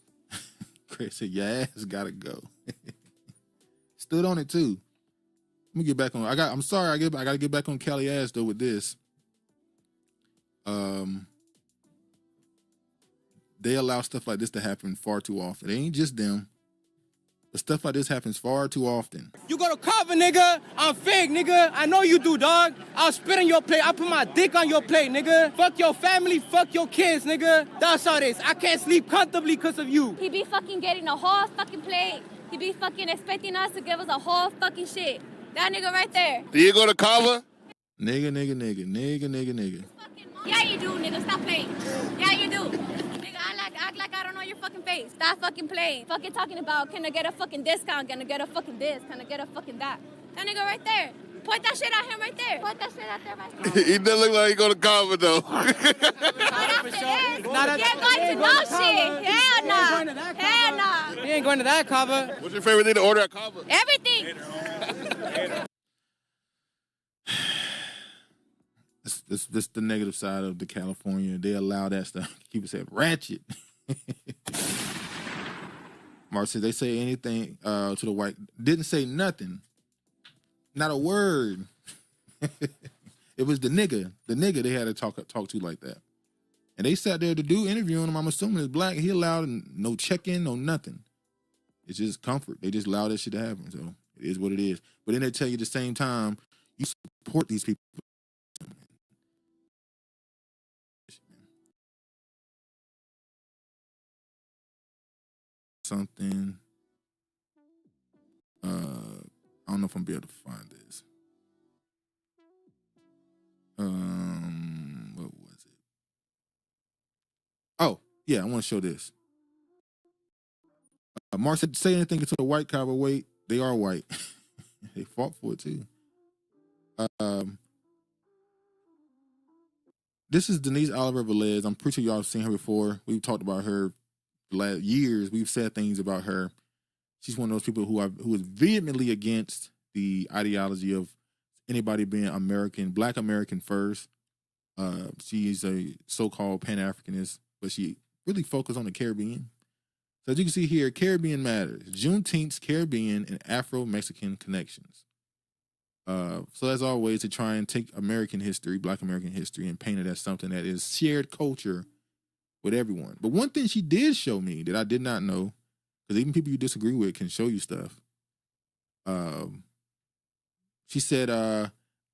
Chris said, your ass gotta go. Stood on it too. Let me get back on. I gotta get back on Cali ass though with this. They allow stuff like this to happen far too often. It ain't just them. But stuff like this happens far too often. You go to cover, nigga. I'm fake, nigga. I know you do, dog. I'll spit on your plate. I'll put my dick on your plate, nigga. Fuck your family. Fuck your kids, nigga. That's all this. I can't sleep comfortably because of you. He be fucking getting a whole fucking plate. He be fucking expecting us to give us a whole fucking shit. That nigga right there. Do you go to cover? Nigga. Yeah, you do, nigga. Stop playing. Yeah, you do. Nigga, act like I don't know your fucking face. Stop fucking playing. Fucking talking about, can I get a fucking discount? Can I get a fucking this? Can I get a fucking that? That nigga right there. Point that shit at him right there. Point that shit out there right there. He doesn't look like he go to cover though. Get going to no shit. Hell nah. Hell nah. He ain't going to that cover. What's your favorite thing to order at cover? Everything. This the negative side of the California. They allow that stuff. People say ratchet. Mark said they say anything to the white. Didn't say nothing. Not a word. It was the nigga they had to talk to like that. And they sat there to do interviewing him. I'm assuming it's black. He allowed no check-in, no nothing. It's just comfort. They just allow that shit to happen. So it is what it is. But then they tell you at the same time, you support these people. Something. I don't know if I'm gonna be able to find this. What was it? Oh, yeah, I want to show this. Mark said, say anything to the white cowboy. Wait, they are white. They fought for it too. This is Denise Oliver Velez. I'm pretty sure y'all have seen her before. We've talked about her the last years. We've said things about her. She's one of those people who is vehemently against the ideology of anybody being American, Black American first. She's a so-called Pan-Africanist, but she really focused on the Caribbean. So as you can see here, Caribbean matters. Juneteenth's Caribbean and Afro-Mexican connections. So as always, to try and take American history, Black American history, and paint it as something that is shared culture with everyone. But one thing she did show me that I did not know, because even people you disagree with can show you stuff. She said, I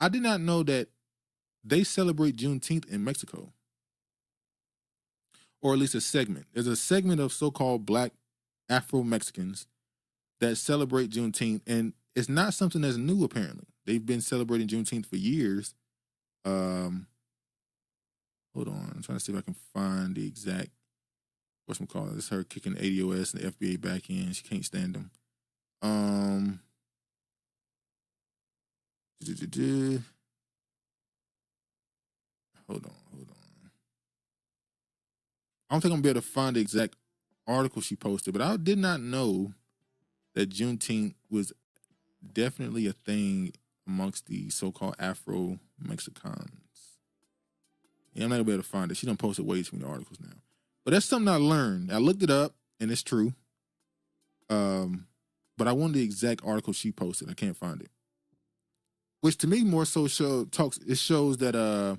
did not know that they celebrate Juneteenth in Mexico. Or at least a segment. There's a segment of so-called Black Afro-Mexicans that celebrate Juneteenth, and it's not something that's new, apparently. They've been celebrating Juneteenth for years. Hold on. I'm trying to see if I can find the exact, whatchamacallit. It's her kicking ADOS and the FBA back in. She can't stand them. Hold on. I don't think I'm gonna be able to find the exact article she posted, but I did not know that Juneteenth was definitely a thing amongst the so-called Afro-Mexicans. Yeah, I'm not gonna be able to find it. She done posted way too many articles now. But that's something I learned. I looked it up, and it's true. But I wanted the exact article she posted. I can't find it. Which to me more so shows that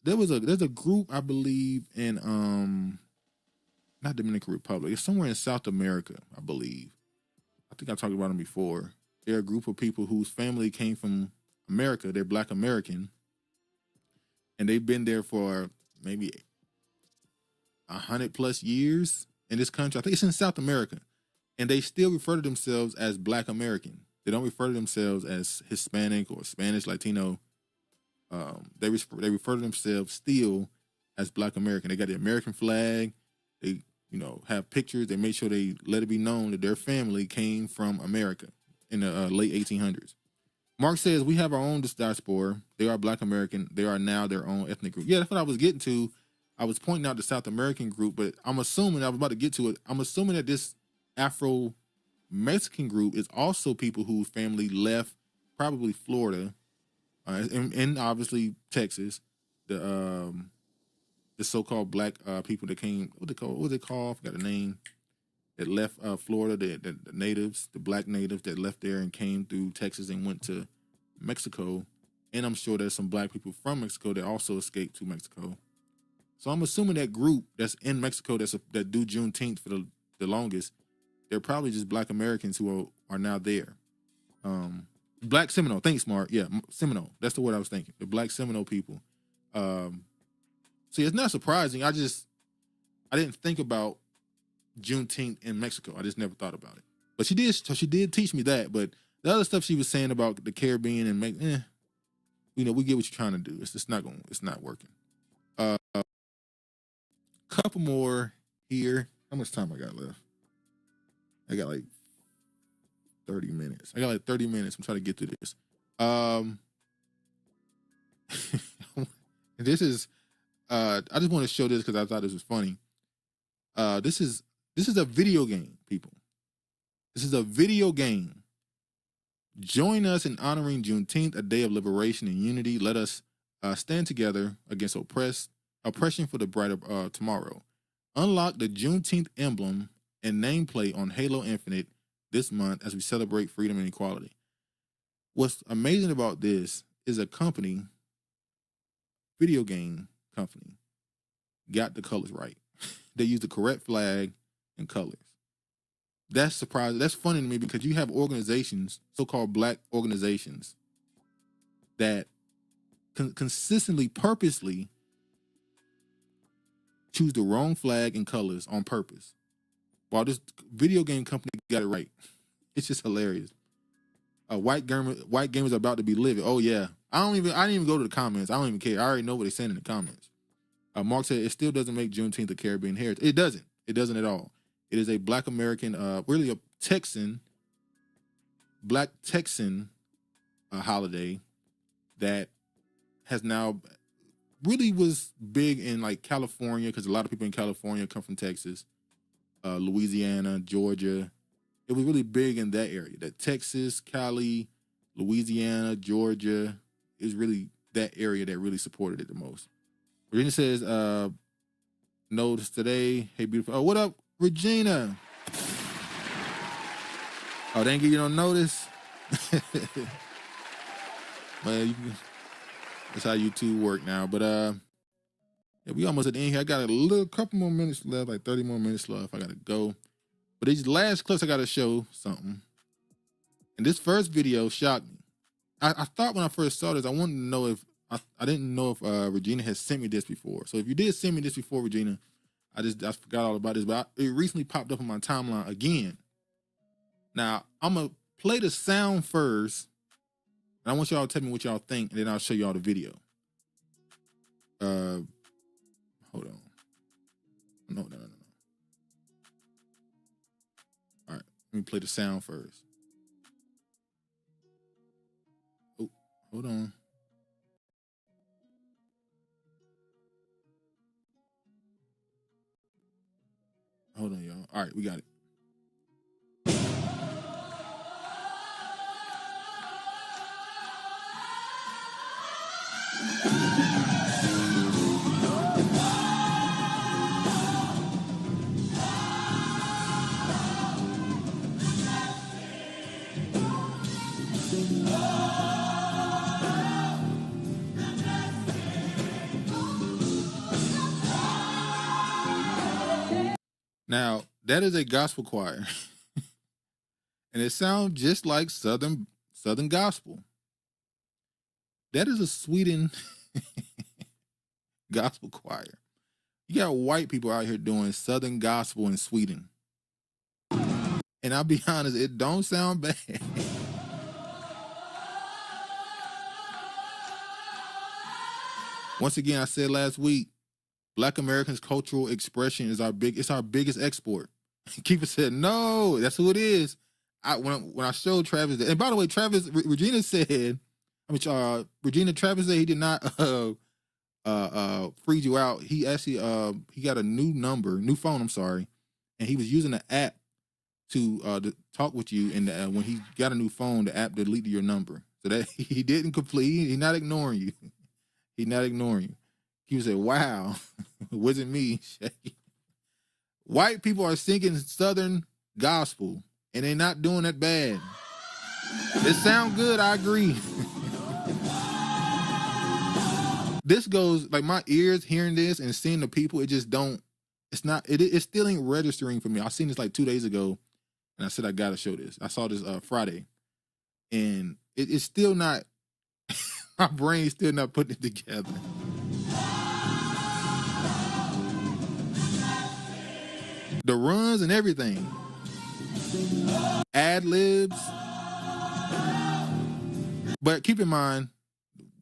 there's a group, I believe, in not Dominican Republic. It's somewhere in South America, I believe. I think I talked about them before. They're a group of people whose family came from America. They're Black American. and they've been there for maybe 100+ years in this country. I think it's in South America, and they still refer to themselves as Black American. They don't refer to themselves as Hispanic or Spanish, Latino. They refer to themselves still as Black American. They got the American flag. They, have pictures. They make sure they let it be known that their family came from America in the late 1800s. Mark says, we have our own diaspora. They are Black American. They are now their own ethnic group. Yeah, that's what I was getting to. I was pointing out the South American group, but I'm assuming, I was about to get to it, I'm assuming that this Afro-Mexican group is also people whose family left probably Florida, and obviously Texas, the so-called Black people that came, what was it called? I forgot the name. That left Florida, the natives, the Black natives that left there and came through Texas and went to Mexico. And I'm sure there's some Black people from Mexico that also escaped to Mexico. So I'm assuming that group that's in Mexico that do Juneteenth for the longest, they're probably just Black Americans who are now there. Black Seminole, thanks, Mark. Yeah, Seminole. That's the word I was thinking. The Black Seminole people. See, it's not surprising. I didn't think about Juneteenth in Mexico. I just never thought about it. But she did teach me that. But the other stuff she was saying about the Caribbean and we get what you're trying to do. It's not working. Couple more here. How much time I got left? I got like 30 minutes. I'm trying to get through this. This is I just want to show this because I thought this was funny. This is a video game, people. This is a video game. Join us in honoring Juneteenth, a day of liberation and unity. Let us stand together against oppression for the brighter tomorrow. Unlock the Juneteenth emblem and nameplate on Halo Infinite this month as we celebrate freedom and equality. What's amazing about this is a video game company, got the colors right. They used the correct flag and colors. That's surprising. That's funny to me because you have organizations, so-called Black organizations, that consistently, purposely choose the wrong flag and colors on purpose, while this video game company got it right. It's just hilarious. White gamers are about to be livid. Oh yeah, I didn't even go to the comments. I don't even care. I already know what they're saying in the comments. Mark said it still doesn't make Juneteenth a Caribbean heritage. It doesn't. It doesn't at all. It is a Black American, really a Black Texan holiday that has now really was big in like California, because a lot of people in California come from Texas, Louisiana, Georgia. It was really big in that area. That Texas, Cali, Louisiana, Georgia is really that area that really supported it the most. Regina says, notice today. Hey, beautiful. Oh, what up, Regina? Oh, dang it, you don't notice? Well, that's how YouTube work now. But yeah, we almost at the end here. I got a couple more minutes left, like 30 more minutes left. I gotta go. But these last clips, I gotta show something. And this first video shocked me. I thought when I first saw this, I wanted to know if I didn't know if Regina had sent me this before. So if you did send me this before, Regina, I forgot all about this, but it recently popped up on my timeline again. Now, I'm going to play the sound first, and I want y'all to tell me what y'all think, and then I'll show y'all the video. Hold on. No. All right, let me play the sound first. Oh, hold on. Hold on, y'all. All right, we got it. Now, that is a gospel choir. And it sounds just like Southern gospel. That is a Sweden. gospel choir. You got white people out here doing Southern gospel in Sweden. And I'll be honest, it don't sound bad. Once again, I said last week, Black Americans' cultural expression is our biggest export. Keeper said, no, that's who it is. When I showed Travis that, and by the way, Regina said he did not freeze you out. He actually he got a new phone, and he was using the app to talk with you, and when he got a new phone, the app deleted your number. So that he didn't complete, he's not ignoring you. He's not ignoring you. He said, wow, it wasn't me. White people are singing Southern gospel, and they're not doing that bad. It sounds good, I agree. This goes, like, my ears hearing this and seeing the people, it still ain't registering for me. I seen this like 2 days ago, and I said, I gotta show this. I saw this Friday, and it's still not, my brain's still not putting it together. The runs and everything. Ad libs. But keep in mind,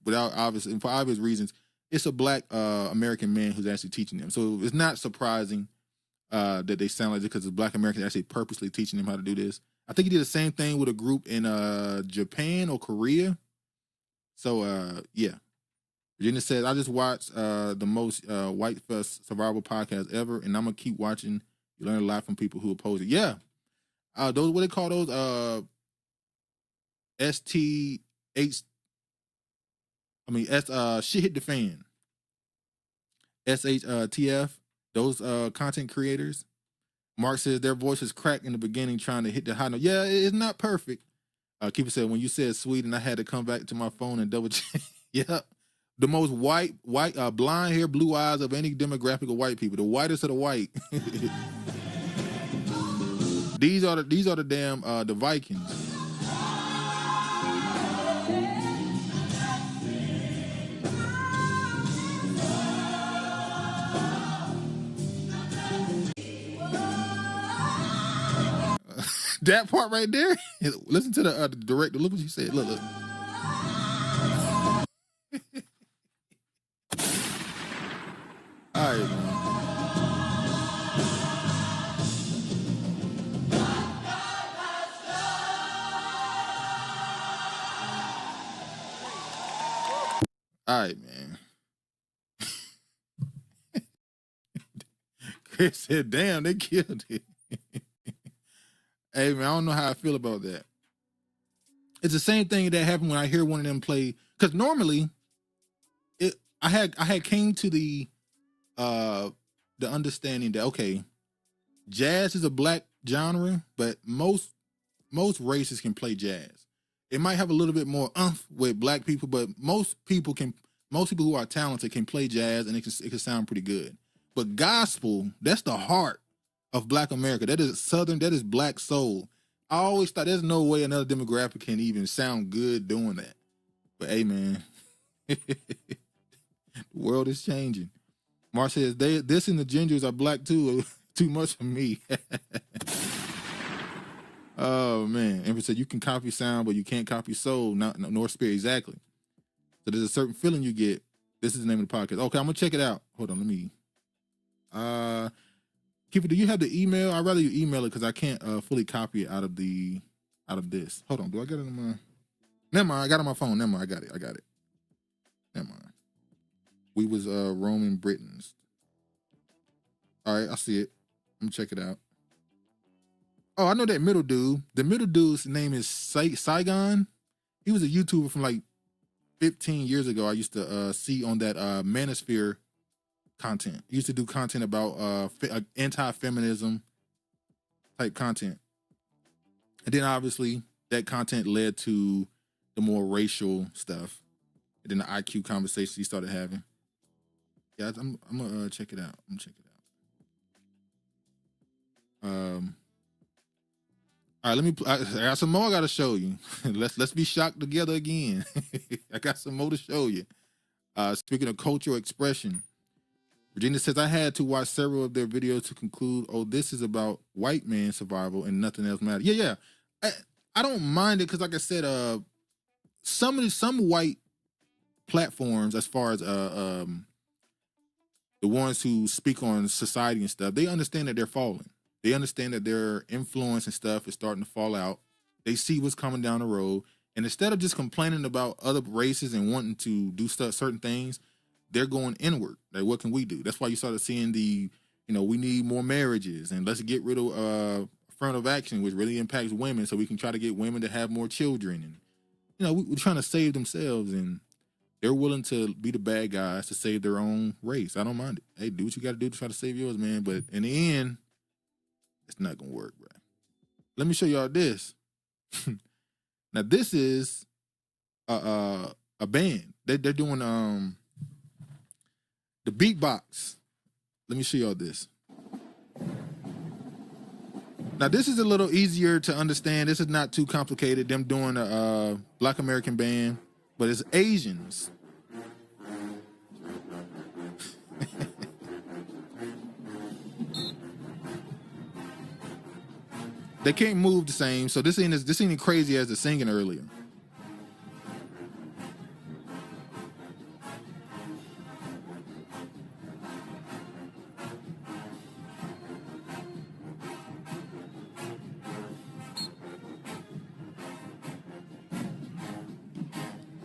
for obvious reasons, it's a Black American man who's actually teaching them. So it's not surprising that they sound like this, because it's Black Americans actually purposely teaching them how to do this. I think he did the same thing with a group in Japan or Korea. So yeah. Virginia says, I just watched the most white fest survival podcast ever, and I'm gonna keep watching. You learn a lot from people who oppose it. Yeah. Those, what they call those? Shit hit the fan. SHTF. Those content creators. Mark says their voices cracked in the beginning trying to hit the high note. Yeah, it's not perfect. Keeper said, when you said Sweden, I had to come back to my phone and double check. Yeah. The most white, blonde hair, blue eyes of any demographic of white people. The whitest of the white. These are the damn the Vikings. That part right there. Listen to the director. Look what you said. Look. All right, man. All right, man. Chris said, damn, they killed it. Hey, man, I don't know how I feel about that. It's the same thing that happened when I hear one of them play. Because normally, I had came to the understanding that, okay, jazz is a Black genre, but most races can play jazz. It might have a little bit more with Black people, but most people who are talented can play jazz, and it can sound pretty good. But gospel, that's the heart of Black America. That is Southern, that is Black soul. I always thought there's no way another demographic can even sound good doing that. But hey, man, the world is changing. Mark says, this and the gingers are Black too. Too much for me. Oh, man. Empress said, you can copy sound, but you can't copy soul, nor spirit. Exactly. So there's a certain feeling you get. This is the name of the podcast. Okay, I'm going to check it out. Hold on, let me. Keeper, do you have the email? I'd rather you email it because I can't fully copy it out of this. Hold on, do I get it on my? Never mind, I got it on my phone. Never mind, I got it. Never mind. We was Roman Britons. All right, I see it. I'm gonna check it out. Oh, I know that middle dude. The middle dude's name is Saigon. He was a YouTuber from like 15 years ago. I used to see on that Manosphere content. He used to do content about anti-feminism type content. And then obviously that content led to the more racial stuff. And then the IQ conversations he started having. Yeah, I'm gonna check it out. I'm gonna check it out. All right, I got some more I gotta show you. Let's be shocked together again. I got some more to show you. Speaking of cultural expression, Virginia says, I had to watch several of their videos to conclude, oh, this is about white man survival and nothing else matters. Yeah. I don't mind it because, like I said, some white platforms, as far as the ones who speak on society and stuff, they understand that they're falling. They understand that their influence and stuff is starting to fall out. They see what's coming down the road. And instead of just complaining about other races and wanting to do certain things, they're going inward. Like, what can we do? That's why you started seeing we need more marriages and let's get rid of affirmative action, which really impacts women, so we can try to get women to have more children. And, we're trying to save themselves, and they're willing to be the bad guys to save their own race. I don't mind it. Hey, do what you got to do to try to save yours, man. But in the end, it's not going to work, bro. Let me show y'all this. Now, this is a band. They're doing the beatbox. Let me show y'all this. Now, this is a little easier to understand. This is not too complicated. Them doing a Black American band, but it's Asians. They can't move the same, so this ain't as crazy as the singing earlier.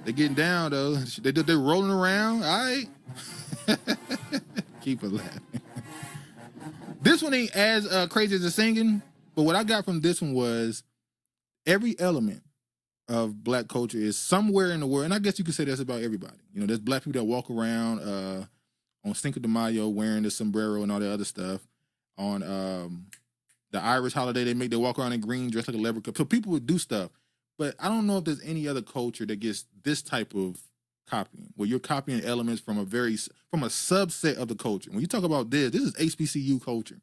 They're getting down though. They're rolling around. All right. Keep it laughing. This one ain't as crazy as the singing. But what I got from this one was every element of Black culture is somewhere in the world, and I guess you could say that's about everybody. There's Black people that walk around on Cinco de Mayo wearing the sombrero and all that other stuff. On the Irish holiday, they walk around in green, dressed like a leprechaun. So people would do stuff. But I don't know if there's any other culture that gets this type of copying, where you're copying elements from a subset of the culture. When you talk about this is HBCU culture.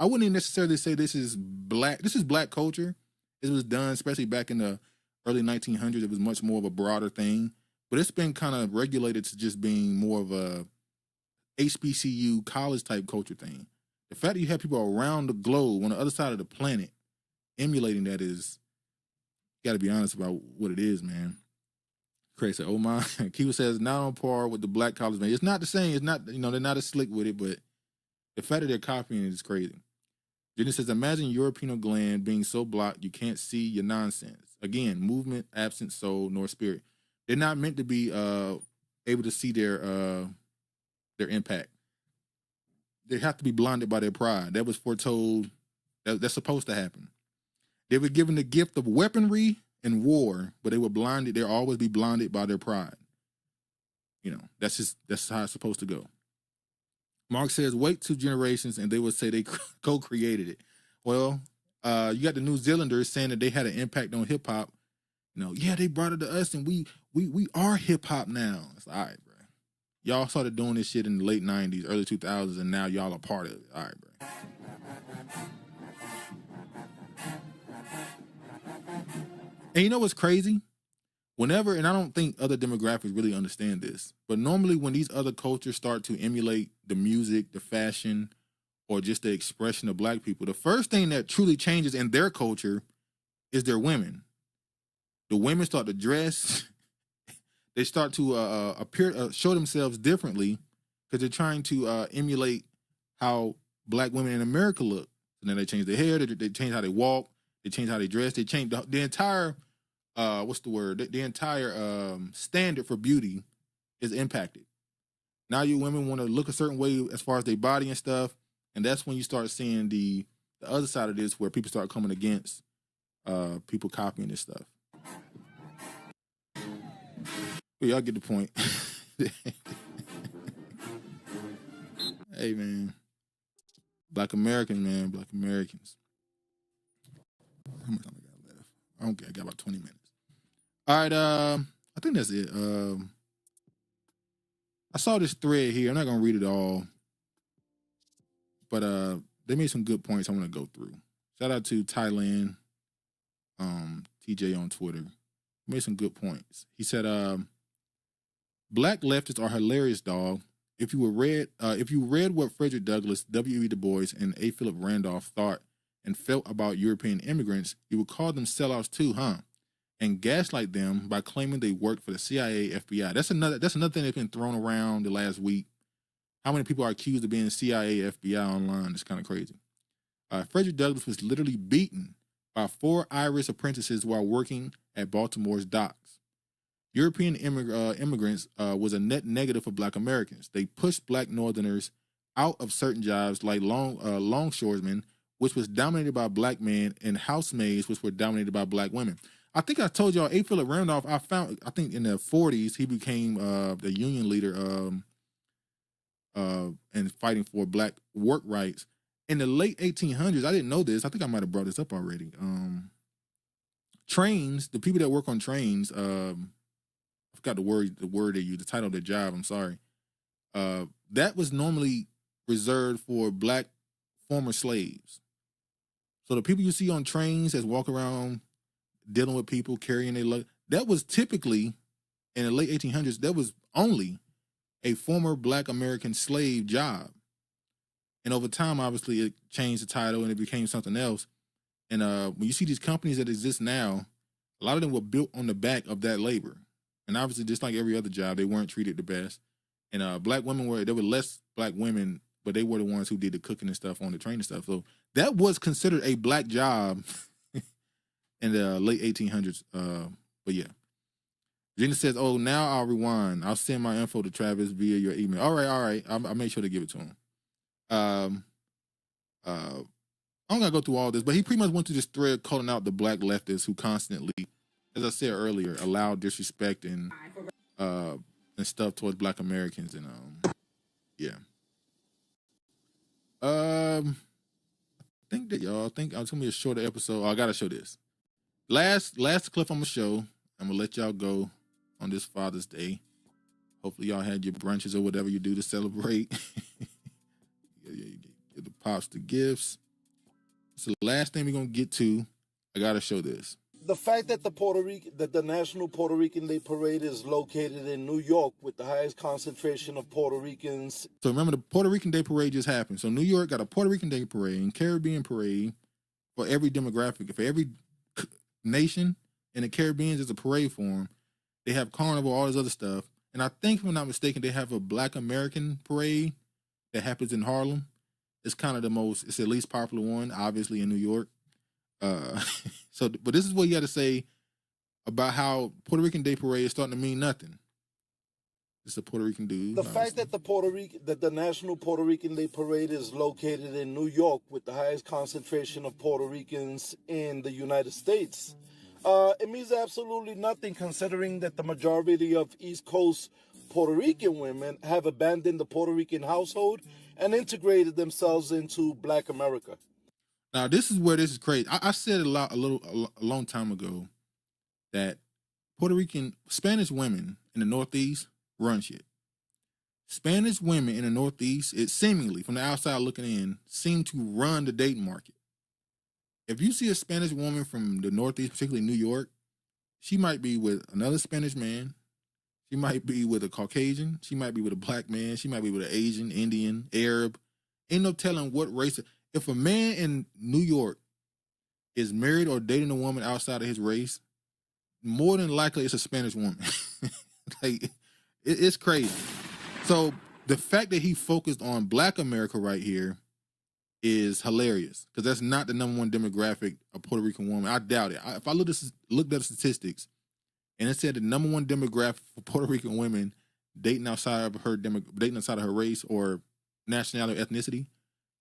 I wouldn't even necessarily say this is Black. This is Black culture. It was done, especially back in the early 1900s. It was much more of a broader thing. But it's been kind of regulated to just being more of a HBCU college type culture thing. The fact that you have people around the globe on the other side of the planet emulating that is, you got to be honest about what it is, man. Craig said, oh my. Kiva says, not on par with the Black college man. It's not the same. It's not, they're not as slick with it, but the fact that they're copying it is crazy. Jenny says, imagine your pineal gland being so blocked you can't see your nonsense. Again, movement, absent soul, nor spirit. They're not meant to be able to see their impact. They have to be blinded by their pride. That was foretold. That's supposed to happen. They were given the gift of weaponry and war, but they were blinded. They'll always be blinded by their pride. That's how it's supposed to go. Mark says, wait 2 generations and they will say they co-created it. Well, you got the New Zealanders saying that they had an impact on hip hop. Yeah, they brought it to us and we are hip hop now. It's all right, bro. Y'all started doing this shit in the late 90s, early 2000s, and now y'all are part of it. All right, bro. And you know what's crazy? Whenever, and I don't think other demographics really understand this, but normally when these other cultures start to emulate the music, the fashion, or just the expression of Black people, the first thing that truly changes in their culture is their women. The women start to dress. They start to show themselves differently because they're trying to emulate how Black women in America look. And then they change their hair, they change how they walk, they change how they dress, they change the entire the entire standard for beauty is impacted. Now you women want to look a certain way as far as their body and stuff, and that's when you start seeing the other side of this, where people start coming against people copying this stuff. Well, y'all get the point. Hey, man. Black Americans, man. Black Americans. How much time I got left? I don't care. I got about 20 minutes. All right. I think that's it. I saw this thread here. I'm not going to read it all. But they made some good points I want to go through. Shout out to Thailand, TJ on Twitter. He made some good points. He said, Black leftists are hilarious, dog. if you read what Frederick Douglass, W.E. Du Bois, and A. Philip Randolph thought and felt about European immigrants, you would call them sellouts too, huh? And gaslight them by claiming they worked for the CIA, FBI. That's another thing that's been thrown around the last week. How many people are accused of being CIA, FBI online? It's kind of crazy. Frederick Douglass was literally beaten by 4 Irish apprentices while working at Baltimore's docks. European immigrants was a net negative for Black Americans. They pushed Black Northerners out of certain jobs like longshoremen, which was dominated by Black men, and housemaids, which were dominated by Black women. I think I told y'all, A. Philip Randolph, I think in the 40s, he became the union leader and fighting for Black work rights. In the late 1800s, I didn't know this. I think I might have brought this up already. Trains, the people that work on trains, I forgot the word they use, the title of their job, I'm sorry. That was normally reserved for Black former slaves. So the people you see on trains that walk around dealing with people, carrying their luggage, that was typically, in the late 1800s, that was only a former Black American slave job. And over time, obviously, it changed the title and it became something else. And when you see these companies that exist now, a lot of them were built on the back of that labor. And obviously, just like every other job, they weren't treated the best. And Black women there were less Black women, but they were the ones who did the cooking and stuff on the train and stuff. So that was considered a Black job in the late 1800s. But yeah. Gina says, oh, now I'll rewind. I'll send my info to Travis via your email. All right. I'll make sure to give it to him. I'm gonna go through all this, but he pretty much went through this thread calling out the Black leftists who constantly, as I said earlier, allow disrespect and stuff towards Black Americans. And yeah. I think that y'all think it's gonna be a shorter episode. I gotta show this. Last clip I'm gonna show. I'm gonna let y'all go on this Father's Day. Hopefully y'all had your brunches or whatever you do to celebrate. Get the pops the gifts. So the last thing we're gonna get to, I gotta show this. The fact that the National Puerto Rican Day Parade is located in New York with the highest concentration of Puerto Ricans. So remember, the Puerto Rican Day Parade just happened. So New York got a Puerto Rican Day Parade and Caribbean Parade for every demographic. For every nation in the Caribbean, there's a parade for them. They have carnival, all this other stuff. And I think, if I'm not mistaken, they have a Black American parade that happens in Harlem. It's kind of it's the least popular one, obviously, in New York. But this is what you got to say about how Puerto Rican Day Parade is starting to mean nothing. It's a Puerto Rican dude. The fact that the National Puerto Rican Day Parade is located in New York with the highest concentration of Puerto Ricans in the United States, it means absolutely nothing, considering that the majority of East Coast Puerto Rican women have abandoned the Puerto Rican household and integrated themselves into Black America. Now, this is where this is crazy. I said a long time ago that Spanish women in the Northeast run shit. Spanish women in the Northeast, it seemingly, from the outside looking in, seem to run the dating market. If you see a Spanish woman from the Northeast, particularly New York, she might be with another Spanish man. She might be with a Caucasian. She might be with a Black man. She might be with an Asian, Indian, Arab. Ain't no telling what race. If a man in New York is married or dating a woman outside of his race, more than likely it's a Spanish woman. It's crazy. So the fact that he focused on Black America right here is hilarious, because that's not the number one demographic of Puerto Rican woman. I doubt it. If I looked at the statistics, and it said the number one demographic for Puerto Rican women dating outside of her race or nationality or ethnicity,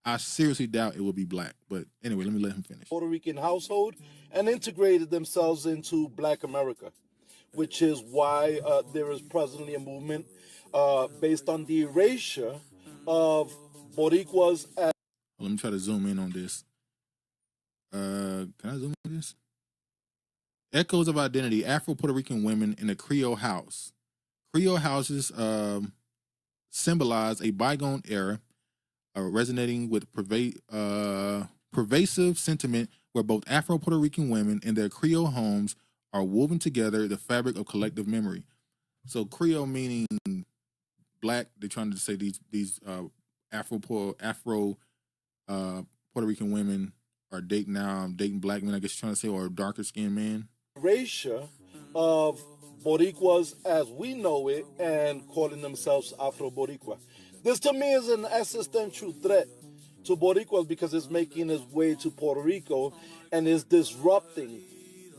I seriously doubt it would be Black. But anyway, let me let him finish. Puerto Rican household and integrated themselves into Black America, which is why there is presently a movement based on the erasure of Boricuas. Let me try to zoom in on this. Can I zoom in on this? Echoes of identity, Afro-Puerto Rican women in a Creole house. Creole houses symbolize a bygone era, resonating with pervasive sentiment where both Afro-Puerto Rican women and their Creole homes are woven together the fabric of collective memory. So Creole meaning black. They're trying to say these Afro Puerto Rican women are dating black men. I guess you're trying to say, or darker skinned men. Erasure of Boricuas as we know it and calling themselves Afro-Boricua. This to me is an existential threat to Boricuas because it's making its way to Puerto Rico and is disrupting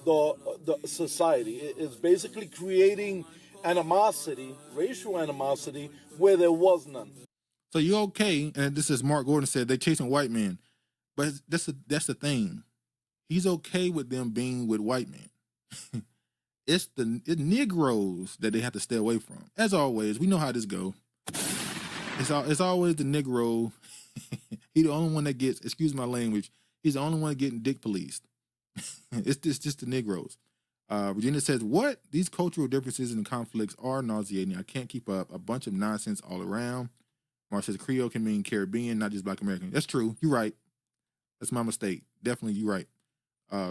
the society. It's basically creating animosity, racial animosity, where there was none. So you okay? And this is Mark Gordon said, they chasing white men, but that's the thing. He's okay with them being with white men. It's Negroes that they have to stay away from. As always, we know how this go. It's always the Negro. He's the only one that gets, excuse my language, he's the only one getting dick policed. It's just the Negroes. Regina says, what? These cultural differences and conflicts are nauseating. I can't keep up. A bunch of nonsense all around. Mark says Creole can mean Caribbean, not just Black American. That's true. You're right. That's my mistake. Definitely, you're right.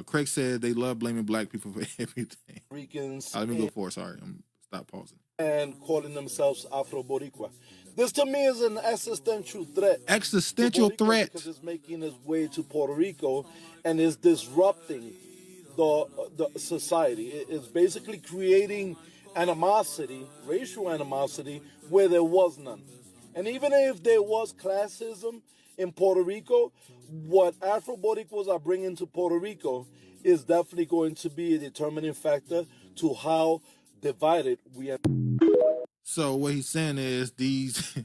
Craig said they love blaming black people for everything. Ricans. Let me go for it. Sorry. Stop pausing. And calling themselves Afro-Boricua. This to me is an existential threat. Existential threat. Because it's making its way to Puerto Rico and is disrupting the society. It's basically creating animosity, racial animosity, where there was none. And even if there was classism in Puerto Rico, what Afro-Boricuas are bringing to Puerto Rico is definitely going to be a determining factor to how divided we are. So what he's saying is these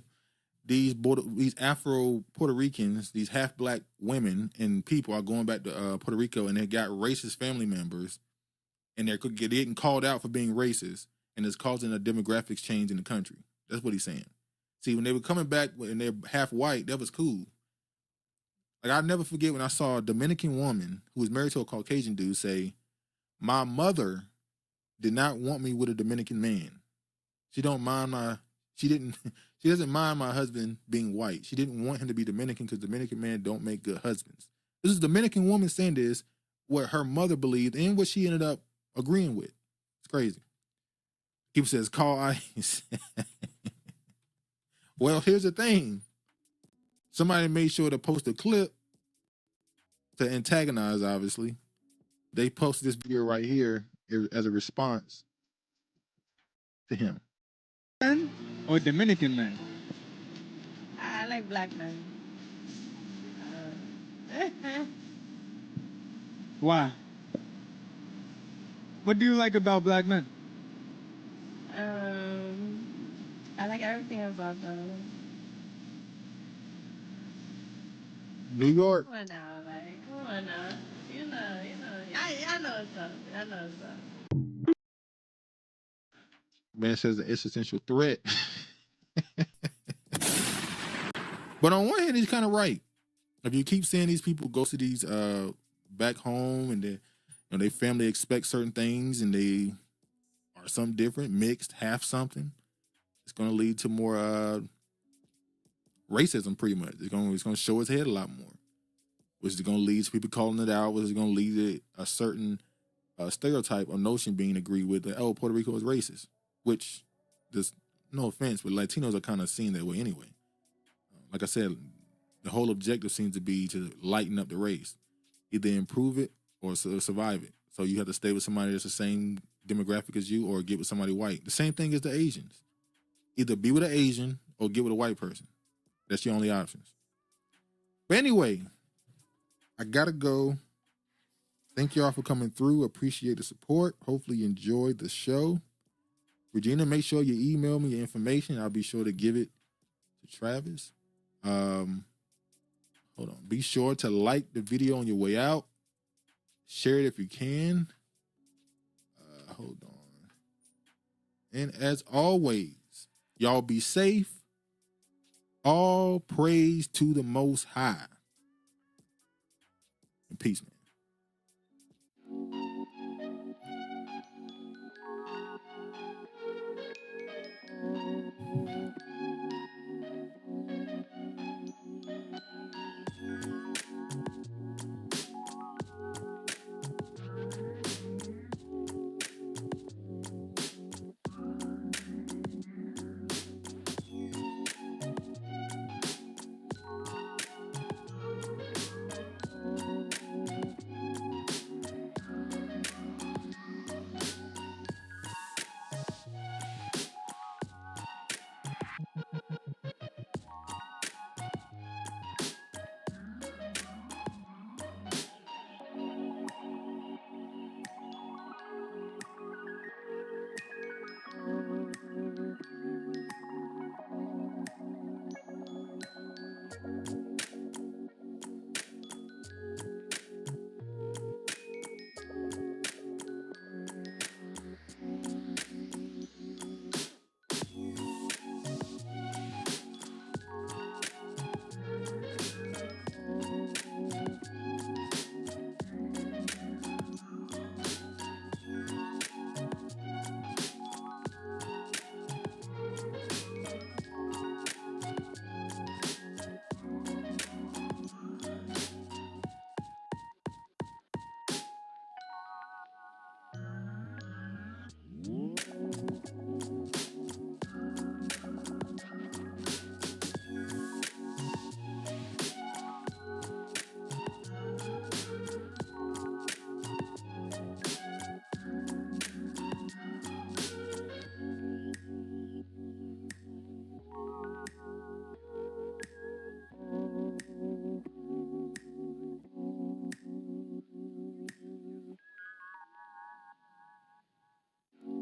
Afro Puerto Ricans, these half black women and people are going back to Puerto Rico, and they got racist family members, and they're getting called out for being racist, and it's causing a demographics change in the country. That's what he's saying. See, when they were coming back and they're half white, that was cool. Like, I'll never forget when I saw a Dominican woman who was married to a Caucasian dude say, my mother did not want me with a Dominican man. She doesn't mind my husband being white. She didn't want him to be Dominican because Dominican men don't make good husbands. This is a Dominican woman saying this, what her mother believed and what she ended up agreeing with. It's crazy. People says, call ICE. Well, here's the thing. Somebody made sure to post a clip to antagonize, obviously. They posted this video right here as a response to him. Or Dominican man? I like black men. Why? What do you like about black men? I like everything about them. New York. Come on now. You know. I know what's up. I know what's up. Man says an existential threat. But on one hand, he's kind of right. If you keep seeing these people go to these back home and their family expects certain things and they are something different, mixed, half something, it's going to lead to more racism pretty much. It's going to show its head a lot more, which is going to lead to people calling it out, which is going to lead to a certain stereotype or notion being agreed with that, oh, Puerto Rico is racist, which, there's no offense, but Latinos are kind of seen that way anyway. Like I said, the whole objective seems to be to lighten up the race, either improve it or survive it. So you have to stay with somebody that's the same demographic as you or get with somebody white. The same thing as the Asians. Either be with an Asian or get with a white person. That's your only options. But anyway, I gotta go. Thank y'all for coming through. Appreciate the support. Hopefully you enjoyed the show. Regina, make sure you email me your information. I'll be sure to give it to Travis. Hold on. Be sure to like the video on your way out. Share it if you can. Hold on. And as always, y'all be safe. All praise to the Most High. And peace, man.